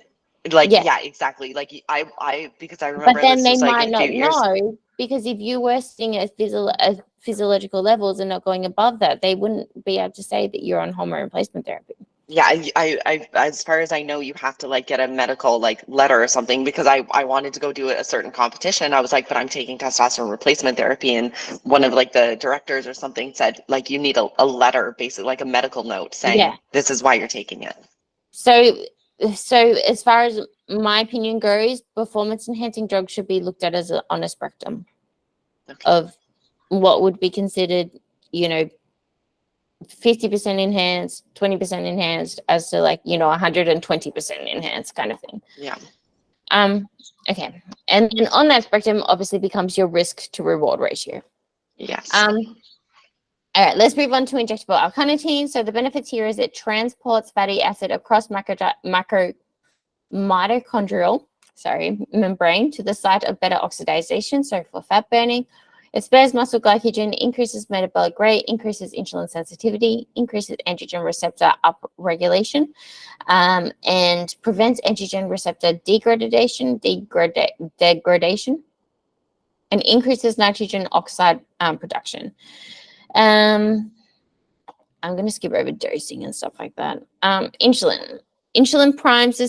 A: like, yeah, exactly. Like I because I remember,
B: but then
A: this
B: they
A: was
B: might
A: like a few years.
B: know, because if you were sitting at physiological levels and not going above that, they wouldn't be able to say that you're on hormone replacement therapy.
A: Yeah, I as far as I know, you have to like get a medical like letter or something, because I wanted to go do a certain competition. I was like, but I'm taking testosterone replacement therapy, and one of like the directors or something said like you need a letter, basically like a medical note saying this is why you're taking it.
B: So, as far as my opinion goes, performance enhancing drugs should be looked at as on a spectrum of what would be considered, 50% enhanced, 20% enhanced, as to 120% enhanced kind of thing.
A: Yeah.
B: Okay. And then on that spectrum obviously becomes your risk to reward ratio.
A: Yes.
B: All right, let's move on to injectable carnitine. So the benefits here is it transports fatty acid across mitochondrial membrane to the site of beta oxidation, so for fat burning. It spares muscle glycogen, increases metabolic rate, increases insulin sensitivity, increases androgen receptor upregulation, and prevents androgen receptor degradation, and increases nitrogen oxide production. I'm going to skip over dosing and stuff like that. Insulin. Insulin primes the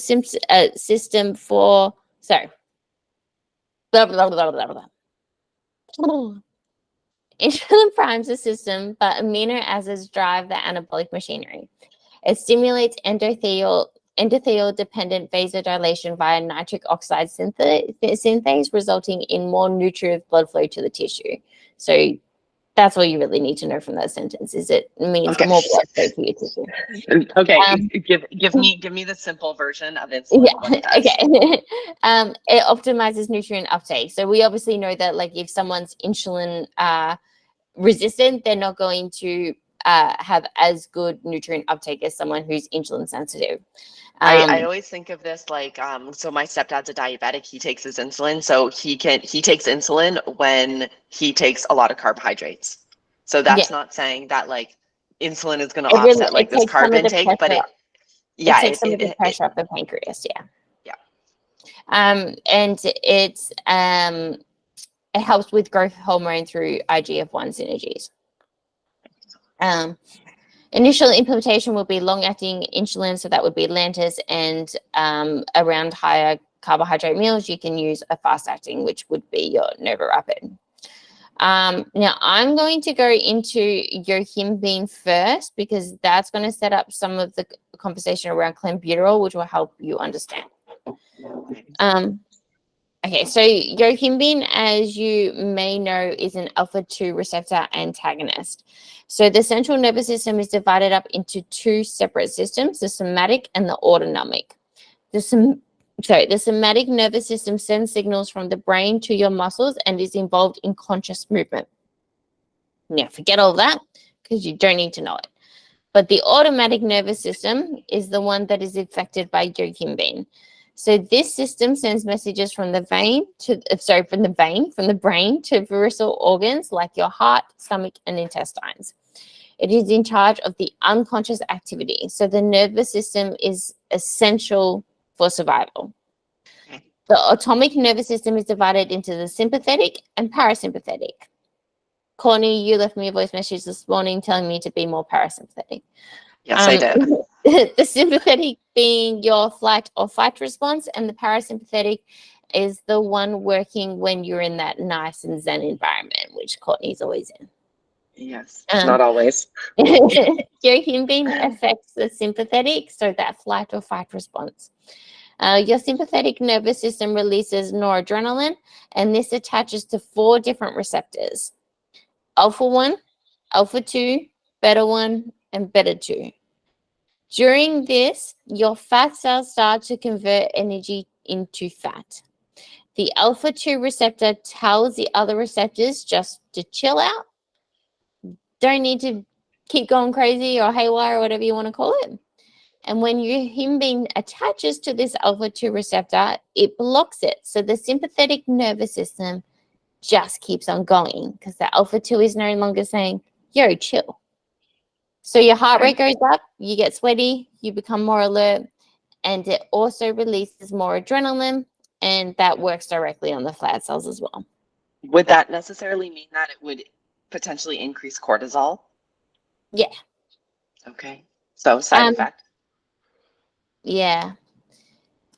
B: system for, sorry. Blah, blah, blah, blah, blah. Insulin primes the system, but amino acids drive the anabolic machinery. It stimulates endothelial-dependent vasodilation via nitric oxide synthase, resulting in more nutritive blood flow to the tissue. So that's all you really need to know from that sentence. Is it means more blood flow to your tissue.
A: Okay, give me the simple version of insulin.
B: Yeah. Okay. It optimizes nutrient uptake. So we obviously know that if someone's insulin resistant, they're not going to have as good nutrient uptake as someone who's insulin sensitive.
A: I always think of this so my stepdad's a diabetic. He takes his insulin, so he takes insulin when he takes a lot of carbohydrates. So that's not saying that insulin is going to offset this carb intake, but it
B: takes some of the pressure off the pancreas.
A: Yeah.
B: And it helps with growth hormone through IGF-1 synergies. Initial implementation will be long-acting insulin, so that would be Lantus, and around higher carbohydrate meals, you can use a fast-acting, which would be your Nova Rapid. Now, I'm going to go into Yohimbine first because that's going to set up some of the conversation around Clenbuterol, which will help you understand. Okay, so Yohimbine, as you may know, is an alpha-2 receptor antagonist. So the central nervous system is divided up into two separate systems, the somatic and the autonomic. The somatic nervous system sends signals from the brain to your muscles and is involved in conscious movement. Now, forget all that because you don't need to know it. But the automatic nervous system is the one that is affected by Yohimbine. So this system sends messages from the brain to peripheral organs like your heart, stomach, and intestines. It is in charge of the unconscious activity. So the nervous system is essential for survival. The autonomic nervous system is divided into the sympathetic and parasympathetic. Courtney, you left me a voice message this morning telling me to be more parasympathetic.
A: Yes, I did.
B: The sympathetic being your flight or fight response, and the parasympathetic is the one working when you're in that nice and zen environment, which Courtney's always in.
A: Yes, not always.
B: Yohimbine affects the sympathetic, so that flight or fight response. Your sympathetic nervous system releases noradrenaline, and this attaches to 4 different receptors: alpha-1, alpha-2, beta-1, and beta-2. During this, your fat cells start to convert energy into fat. The alpha-2 receptor tells the other receptors just to chill out. Don't need to keep going crazy or haywire or whatever you want to call it. And when Yohimbine attaches to this alpha-2 receptor, it blocks it. So the sympathetic nervous system just keeps on going because the alpha-2 is no longer saying, yo, chill. So your heart rate goes up, you get sweaty, you become more alert, and it also releases more adrenaline, and that works directly on the fat cells as well.
A: Would that necessarily mean that it would potentially increase cortisol?
B: Yeah.
A: Okay. So side effect.
B: Yeah.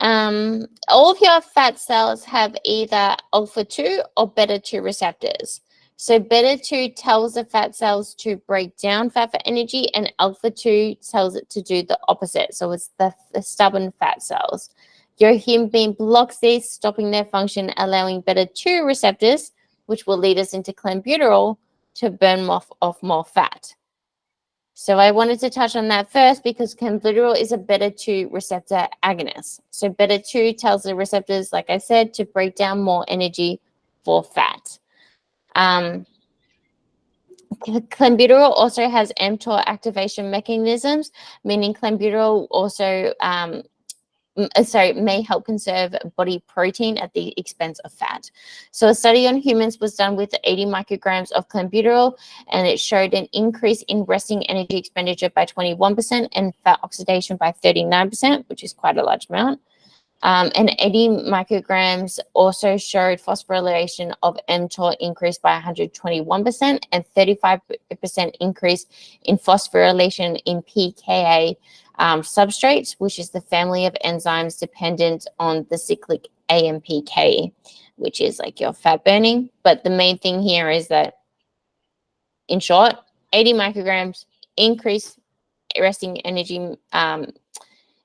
B: All of your fat cells have either alpha-2 or beta-2 receptors. So beta 2 tells the fat cells to break down fat for energy, and alpha 2 tells it to do the opposite. So it's the stubborn fat cells. Yohimbine blocks these, stopping their function, allowing beta 2 receptors, which will lead us into clenbuterol, to burn off more fat. So I wanted to touch on that first because clenbuterol is a beta 2 receptor agonist. So beta 2 tells the receptors, like I said, to break down more energy for fat. Clenbuterol also has mTOR activation mechanisms, meaning clenbuterol also may help conserve body protein at the expense of fat. So a study on humans was done with 80 micrograms of clenbuterol, and it showed an increase in resting energy expenditure by 21% and fat oxidation by 39%, which is quite a large amount. And 80 micrograms also showed phosphorylation of mTOR increased by 121% and 35% increase in phosphorylation in pKa substrates, which is the family of enzymes dependent on the cyclic AMPK, which is like your fat burning. But the main thing here is that, in short, 80 micrograms increase resting energy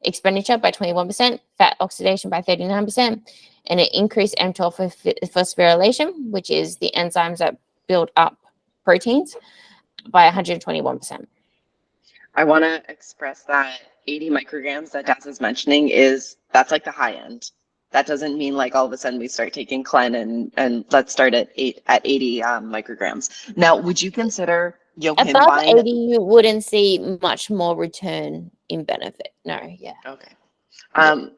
B: expenditure by 21%, fat oxidation by 39%, and it increased mTOR for phosphorylation, which is the enzymes that build up proteins, by 121%.
A: I want to express that 80 micrograms that Dazz is mentioning that's like the high end. That doesn't mean like all of a sudden we start taking Clen and let's start at 80 micrograms. Now, would you consider
B: Above
A: Yohimbine?
B: 80, you wouldn't see much more return in benefit. No, yeah.
A: Okay.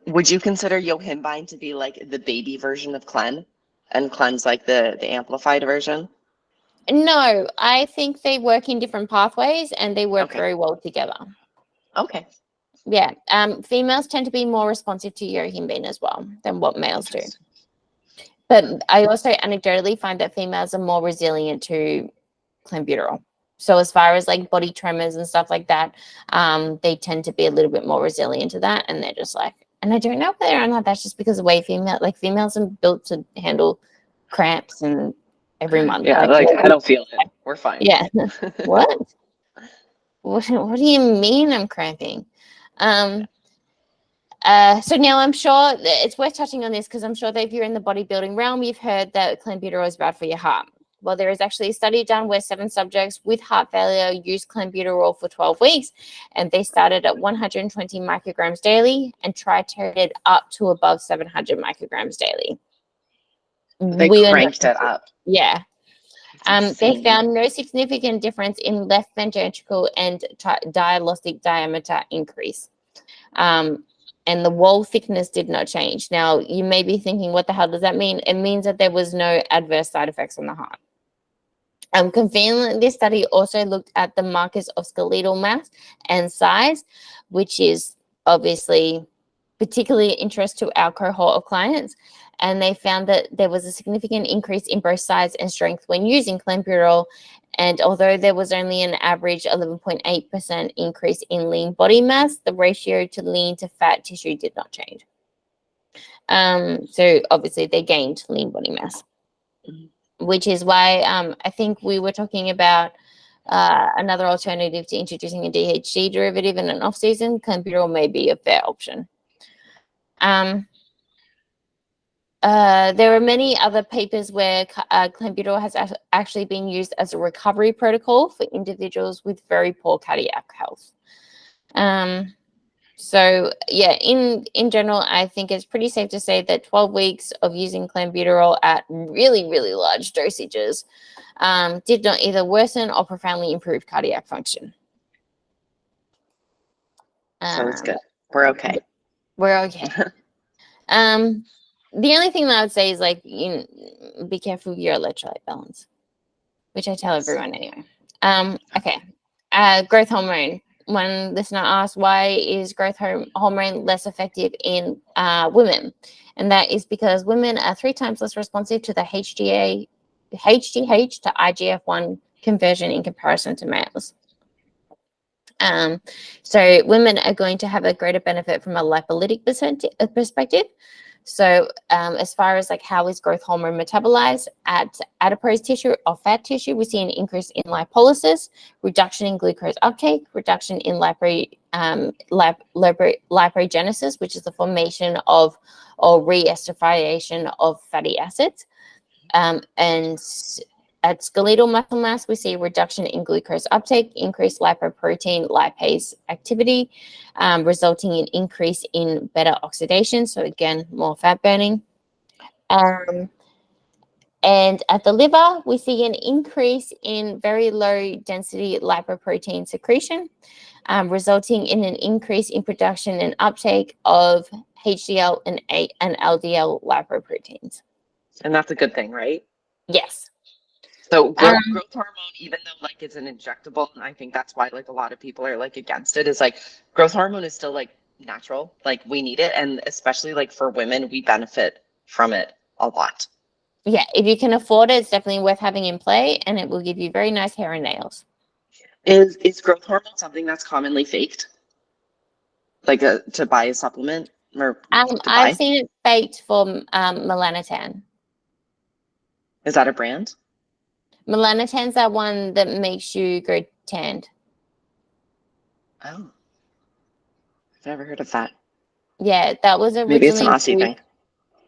A: Would you consider Yohimbine to be like the baby version of Clen, and Clen's like the amplified version?
B: No, I think they work in different pathways and they work very well together.
A: Okay.
B: Yeah. Females tend to be more responsive to Yohimbine as well than what males do. But I also anecdotally find that females are more resilient to clenbuterol. So as far as like body tremors and stuff like that, they tend to be a little bit more resilient to that. And they're just like, and I don't know whether or not that's just because of the way females are built to handle cramps and every month.
A: Yeah, like I don't feel it. We're fine.
B: Yeah. What? What do you mean I'm cramping? So now I'm sure it's worth touching on this because I'm sure that if you're in the bodybuilding realm, you've heard that clenbuterol is bad for your heart. Well, there is actually a study done where 7 subjects with heart failure used clenbuterol for 12 weeks, and they started at 120 micrograms daily and titrated up to above 700 micrograms daily.
A: They cranked it up.
B: Yeah. They found no significant difference in left ventricle and diastolic diameter increase. And the wall thickness did not change. Now, you may be thinking, what the hell does that mean? It means that there was no adverse side effects on the heart. Conveniently, this study also looked at the markers of skeletal mass and size, which is obviously particularly interest to our cohort of clients. And they found that there was a significant increase in both size and strength when using clenbuterol. And although there was only an average 11.8% increase in lean body mass, the ratio to lean to fat tissue did not change. So obviously they gained lean body mass, which is why I think we were talking about another alternative to introducing a DHT derivative in an off-season. Clenbuterol may be a fair option. There are many other papers where clenbuterol has actually been used as a recovery protocol for individuals with very poor cardiac health. So yeah, in general, I think it's pretty safe to say that 12 weeks of using clenbuterol at really, really large dosages did not either worsen or profoundly improve cardiac function.
A: So it's good. We're okay.
B: We're okay. The only thing that I would say is like, be careful of your electrolyte balance, which I tell everyone anyway. Okay. Growth hormone. One listener asked, why is growth hormone less effective in women? And that is because women are 3 times less responsive to the HGH to IGF-1 conversion in comparison to males. So women are going to have a greater benefit from a lipolytic perspective. So as far as like how is growth hormone metabolized at adipose tissue or fat tissue, we see an increase in lipolysis, reduction in glucose uptake, reduction in lipogenesis, which is the formation of or re-esterification of fatty acids. And at skeletal muscle mass, we see a reduction in glucose uptake, increased lipoprotein lipase activity, resulting in increase in beta oxidation. So again, more fat burning. And at the liver, we see an increase in very low density lipoprotein secretion, resulting in an increase in production and uptake of HDL and LDL lipoproteins.
A: And that's a good thing, right?
B: Yes.
A: So growth hormone, even though like it's an injectable, and I think that's why like a lot of people are like against it, is like growth hormone is still like natural. Like we need it. And especially like for women, we benefit from it a lot.
B: Yeah, if you can afford it, it's definitely worth having in play, and it will give you very nice hair and nails.
A: Is growth hormone something that's commonly faked? Like to buy a supplement or
B: I've seen it faked for melanotan.
A: Is that a brand?
B: Melanotan's that one that makes you go tanned.
A: Oh, I've never heard of that.
B: Yeah, that was
A: Maybe it's an
B: originally
A: Aussie thing.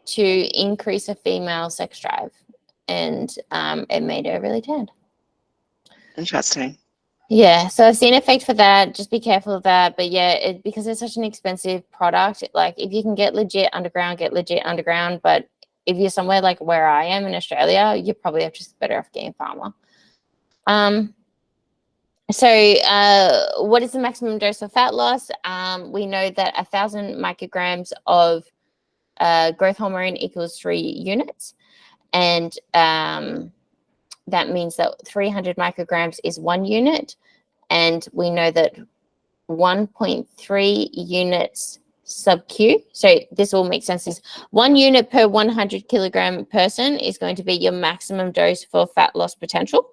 B: to increase a female sex drive, and it made her really tanned.
A: Interesting.
B: Yeah, so I've seen it faked for that. Just be careful of that. But yeah, because it's such an expensive product, like if you can get legit underground, get legit underground. But if you're somewhere like where I am in Australia, you probably have just better off getting pharma. So what is the maximum dose of fat loss? We know that 1,000 micrograms of growth hormone equals 3 units. And that means that 300 micrograms is 1 unit. And we know that 1.3 units sub-Q. So this all makes sense. Is 1 unit per 100 kilogram person is going to be your maximum dose for fat loss potential.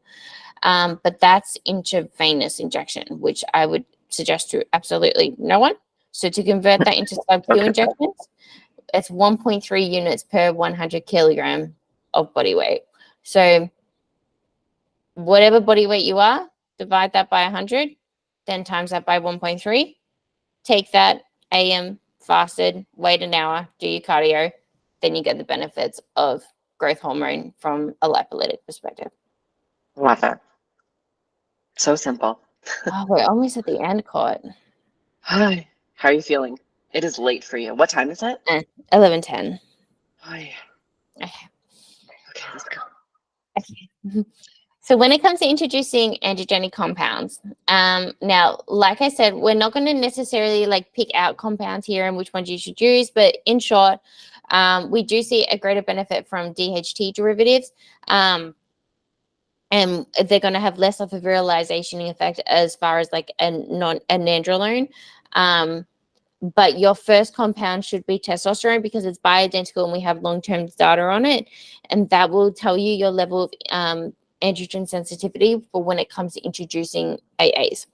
B: But that's intravenous injection, which I would suggest to absolutely no one. So to convert that into sub-Q injections, it's 1.3 units per 100 kilogram of body weight. So whatever body weight you are, divide that by 100, then times that by 1.3. Take that AM, fasted, wait an hour, do your cardio, then you get the benefits of growth hormone from a lipolytic perspective.
A: Love it. So simple.
B: Oh, we're almost at the end, Cot.
A: Hi. How are you feeling? It is late for you. What time is it?
B: 11:10.
A: Hi.
B: Okay.
A: Okay, let's go.
B: Okay. So when it comes to introducing androgenic compounds, now, like I said, we're not going to necessarily like pick out compounds here and which ones you should use, but in short, we do see a greater benefit from DHT derivatives, and they're going to have less of a virilization effect as far as like an androlone. But your first compound should be testosterone because it's bioidentical and we have long-term data on it, and that will tell you your level of androgen sensitivity for when it comes to introducing AAs.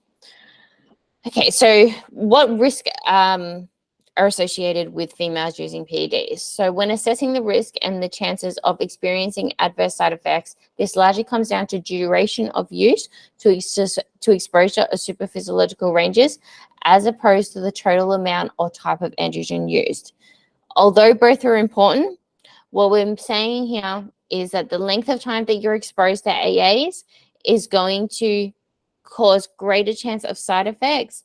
B: Okay, so what risk are associated with females using PEDs? So when assessing the risk and the chances of experiencing adverse side effects, this largely comes down to duration of use to exposure of superphysiological ranges, as opposed to the total amount or type of androgen used. Although both are important, what we're saying here is that the length of time that you're exposed to AAs is going to cause greater chance of side effects.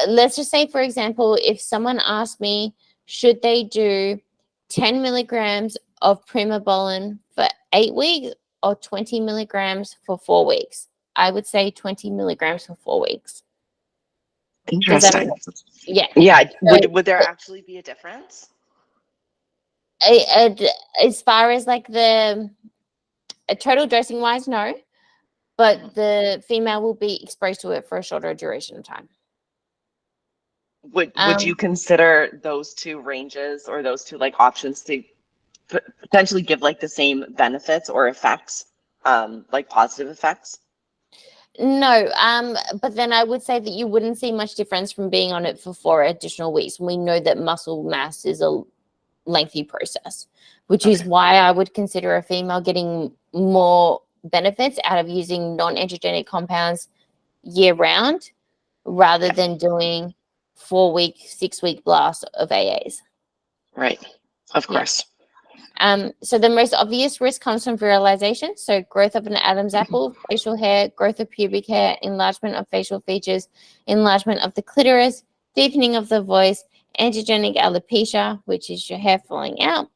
B: Let's just say, for example, if someone asked me, should they do 10 milligrams of primobolan for 8 weeks or 20 milligrams for 4 weeks? I would say 20 milligrams for 4 weeks.
A: Interesting.
B: Yeah.
A: Yeah. Would there actually be a difference?
B: As far as like the total dosing wise, no, but the female will be exposed to it for a shorter duration of time.
A: Would you consider those two ranges or those two like options to potentially give like the same benefits or effects, like positive effects?
B: No, but then I would say that you wouldn't see much difference from being on it for 4 additional weeks. We know that muscle mass is lengthy process, which is why I would consider a female getting more benefits out of using non-androgenic compounds year round rather than doing 4-week, 6-week blasts of AAs.
A: Right. Of course.
B: So the most obvious risk comes from virilization. So growth of an Adam's apple, facial hair, growth of pubic hair, enlargement of facial features, enlargement of the clitoris, deepening of the voice, androgenic alopecia, which is your hair falling out.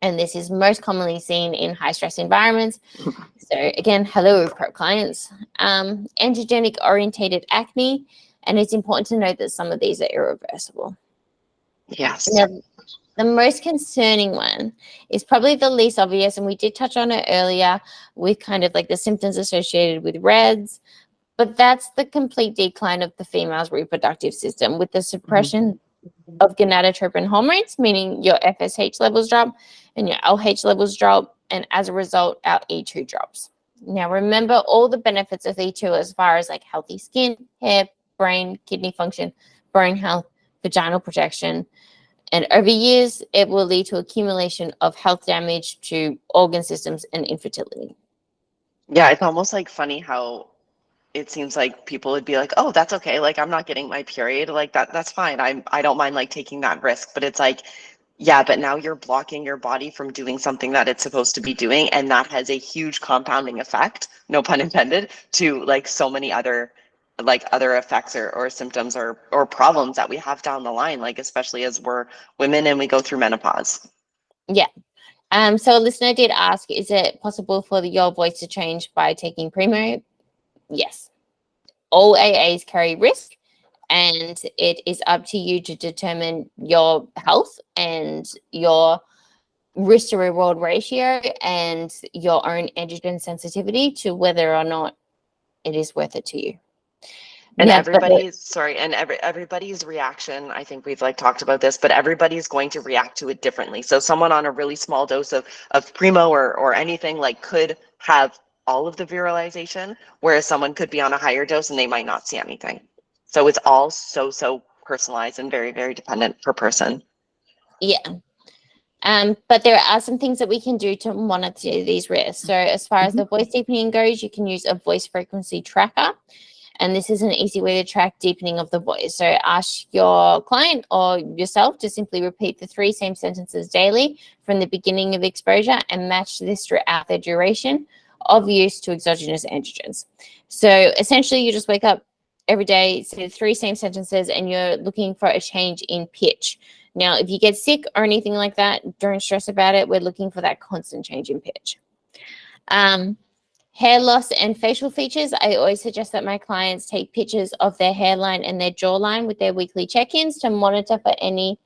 B: And this is most commonly seen in high stress environments. So again, hello, prep clients. Androgenic orientated acne. And it's important to note that some of these are irreversible.
A: Yes.
B: Now, the most concerning one is probably the least obvious, and we did touch on it earlier with kind of like the symptoms associated with REDS, but that's the complete decline of the female's reproductive system with the suppression of gonadotropin hormones, meaning your FSH levels drop and your LH levels drop, and as a result, our E2 drops. Now, remember all the benefits of E2 as far as like healthy skin, hair, brain, kidney function, bone health, vaginal protection. And over years, it will lead to accumulation of health damage to organ systems and infertility.
A: Yeah, it's almost like funny how it seems like people would be like, oh, that's okay. Like, I'm not getting my period. Like that's fine. I don't mind like taking that risk. But it's like, yeah, but now you're blocking your body from doing something that it's supposed to be doing. And that has a huge compounding effect, no pun intended, to like so many other effects or symptoms or problems that we have down the line, like especially as we're women and we go through menopause.
B: Yeah. So a listener did ask, is it possible for your voice to change by taking Primo? Yes. All AAs carry risk, and it is up to you to determine your health and your risk to reward ratio and your own androgen sensitivity to whether or not it is worth it to you.
A: And everybody's reaction, I think we've like talked about this, but everybody's going to react to it differently. So someone on a really small dose of Primo or anything like could have all of the virilization, whereas someone could be on a higher dose and they might not see anything. So it's all so personalized and very, very dependent per person.
B: Yeah. But there are some things that we can do to monitor these risks. So as far as the voice deepening goes, you can use a voice frequency tracker. And this is an easy way to track deepening of the voice. So ask your client or yourself to simply repeat the 3 same sentences daily from the beginning of exposure and match this throughout the duration of use to exogenous androgens. So essentially you just wake up every day, say the 3 same sentences, and you're looking for a change in pitch. Now, if you get sick or anything like that, don't stress about it. We're looking for that constant change in pitch. Hair loss and facial features. I always suggest that my clients take pictures of their hairline and their jawline with their weekly check-ins to monitor for any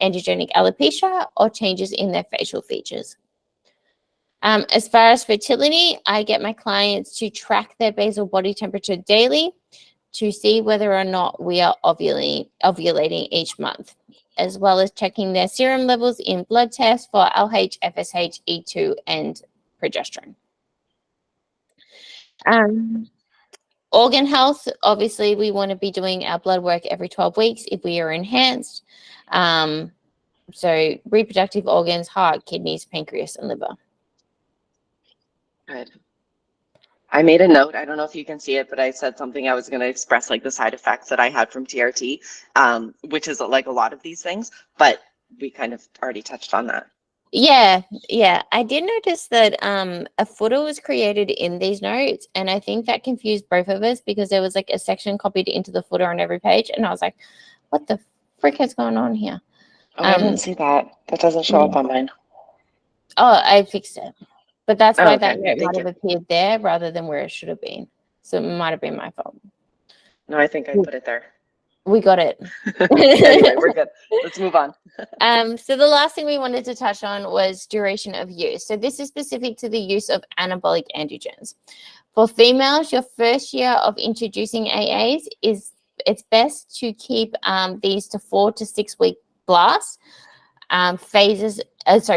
B: androgenic alopecia or changes in their facial features. As far as fertility, I get my clients to track their basal body temperature daily to see whether or not we are ovulating each month, as well as checking their serum levels in blood tests for LH, FSH, E2, and progesterone. Organ health, obviously we want to be doing our blood work every 12 weeks if we are enhanced. So reproductive organs, heart, kidneys, pancreas, and liver.
A: Good. I made a note. I don't know if you can see it, but I said something I was going to express like the side effects that I had from TRT, which is like a lot of these things, but we kind of already touched on that.
B: Yeah. I did notice that a footer was created in these notes, and I think that confused both of us because there was like a section copied into the footer on every page, and I was like, what the frick is going on here?
A: Oh, I didn't see that. That doesn't show up on mine.
B: Oh, I fixed it. But that's why
A: okay.
B: that note might have appeared there rather than where it should have been. So it might have been my fault.
A: No, I think I put it there.
B: We got it.
A: Anyway, we're good. Let's move on.
B: So the last thing we wanted to touch on was duration of use. So this is specific to the use of anabolic androgens. For females, your first year of introducing AAs it's best to keep these to 4 to 6 week blast phases as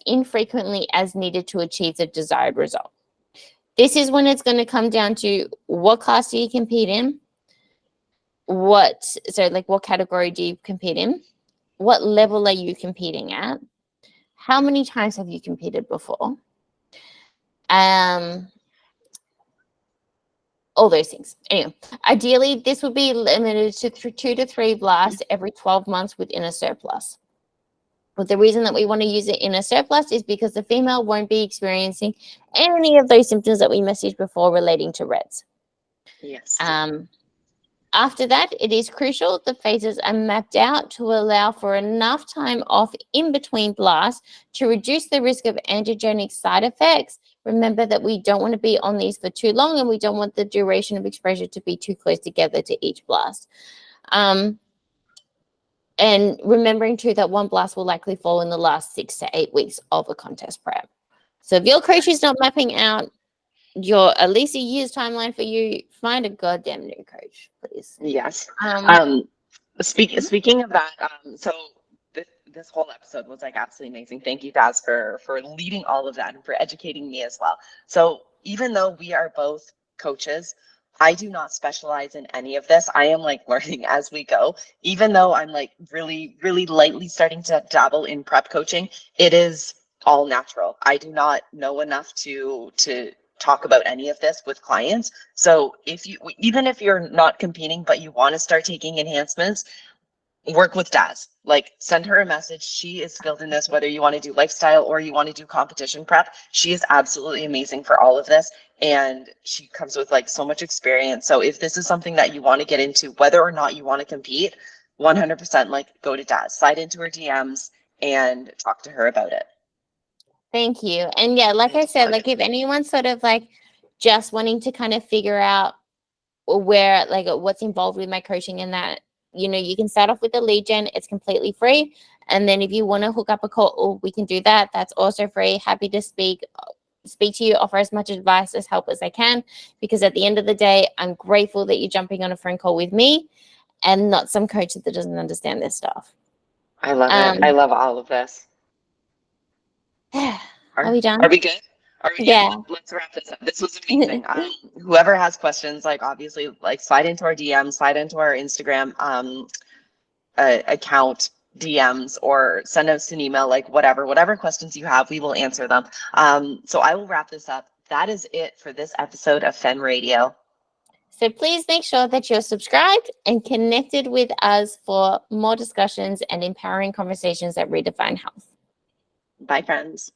B: infrequently as needed to achieve the desired result. This is when it's going to come down to what class do you compete in, what category do you compete in, what level are you competing at? How many times have you competed before? All those things. Anyway, ideally, this would be limited to 2 to 3 blasts every 12 months within a surplus. But the reason that we want to use it in a surplus is because the female won't be experiencing any of those symptoms that we messaged before relating to REDS.
A: Yes.
B: After that, it is crucial the phases are mapped out to allow for enough time off in between blasts to reduce the risk of androgenic side effects. Remember that we don't want to be on these for too long, and we don't want the duration of exposure to be too close together to each blast. And remembering too that one blast will likely fall in the last 6 to 8 weeks of a contest prep. So if your coach is not mapping out your at least a year's timeline for you, find a goddamn new coach, please.
A: Yes. Speaking of that, so this whole episode was like absolutely amazing. Thank you, Dazz, for leading all of that and for educating me as well. So even though we are both coaches, I do not specialize in any of this. I am like learning as we go. Even though I'm like really, really lightly starting to dabble in prep coaching, it is all natural. I do not know enough to talk about any of this with clients. So even if you're not competing, but you want to start taking enhancements, work with Dazz. Like, send her a message. She is skilled in this, whether you want to do lifestyle or you want to do competition prep. She is absolutely amazing for all of this. And she comes with like so much experience. So if this is something that you want to get into, whether or not you want to compete, 100% like go to Dazz, slide into her DMs and talk to her about it.
B: Thank you. And yeah, like I said, like if anyone's sort of like just wanting to kind of figure out where, like what's involved with my coaching and that, you know, you can start off with the lead gen. It's completely free. And then if you want to hook up a call, we can do that. That's also free. Happy to speak to you, offer as much advice as help as I can, because at the end of the day, I'm grateful that you're jumping on a phone call with me and not some coach that doesn't understand this stuff.
A: I love it. I love all of this.
B: Are we done?
A: Are we good?
B: Yeah.
A: Let's wrap this up. This was amazing. Whoever has questions, like obviously, like slide into our DM, slide into our Instagram account DMs, or send us an email, like whatever questions you have, we will answer them. So I will wrap this up. That is it for this episode of Femme Radio.
B: So please make sure that you're subscribed and connected with us for more discussions and empowering conversations that redefine health.
A: Bye, friends.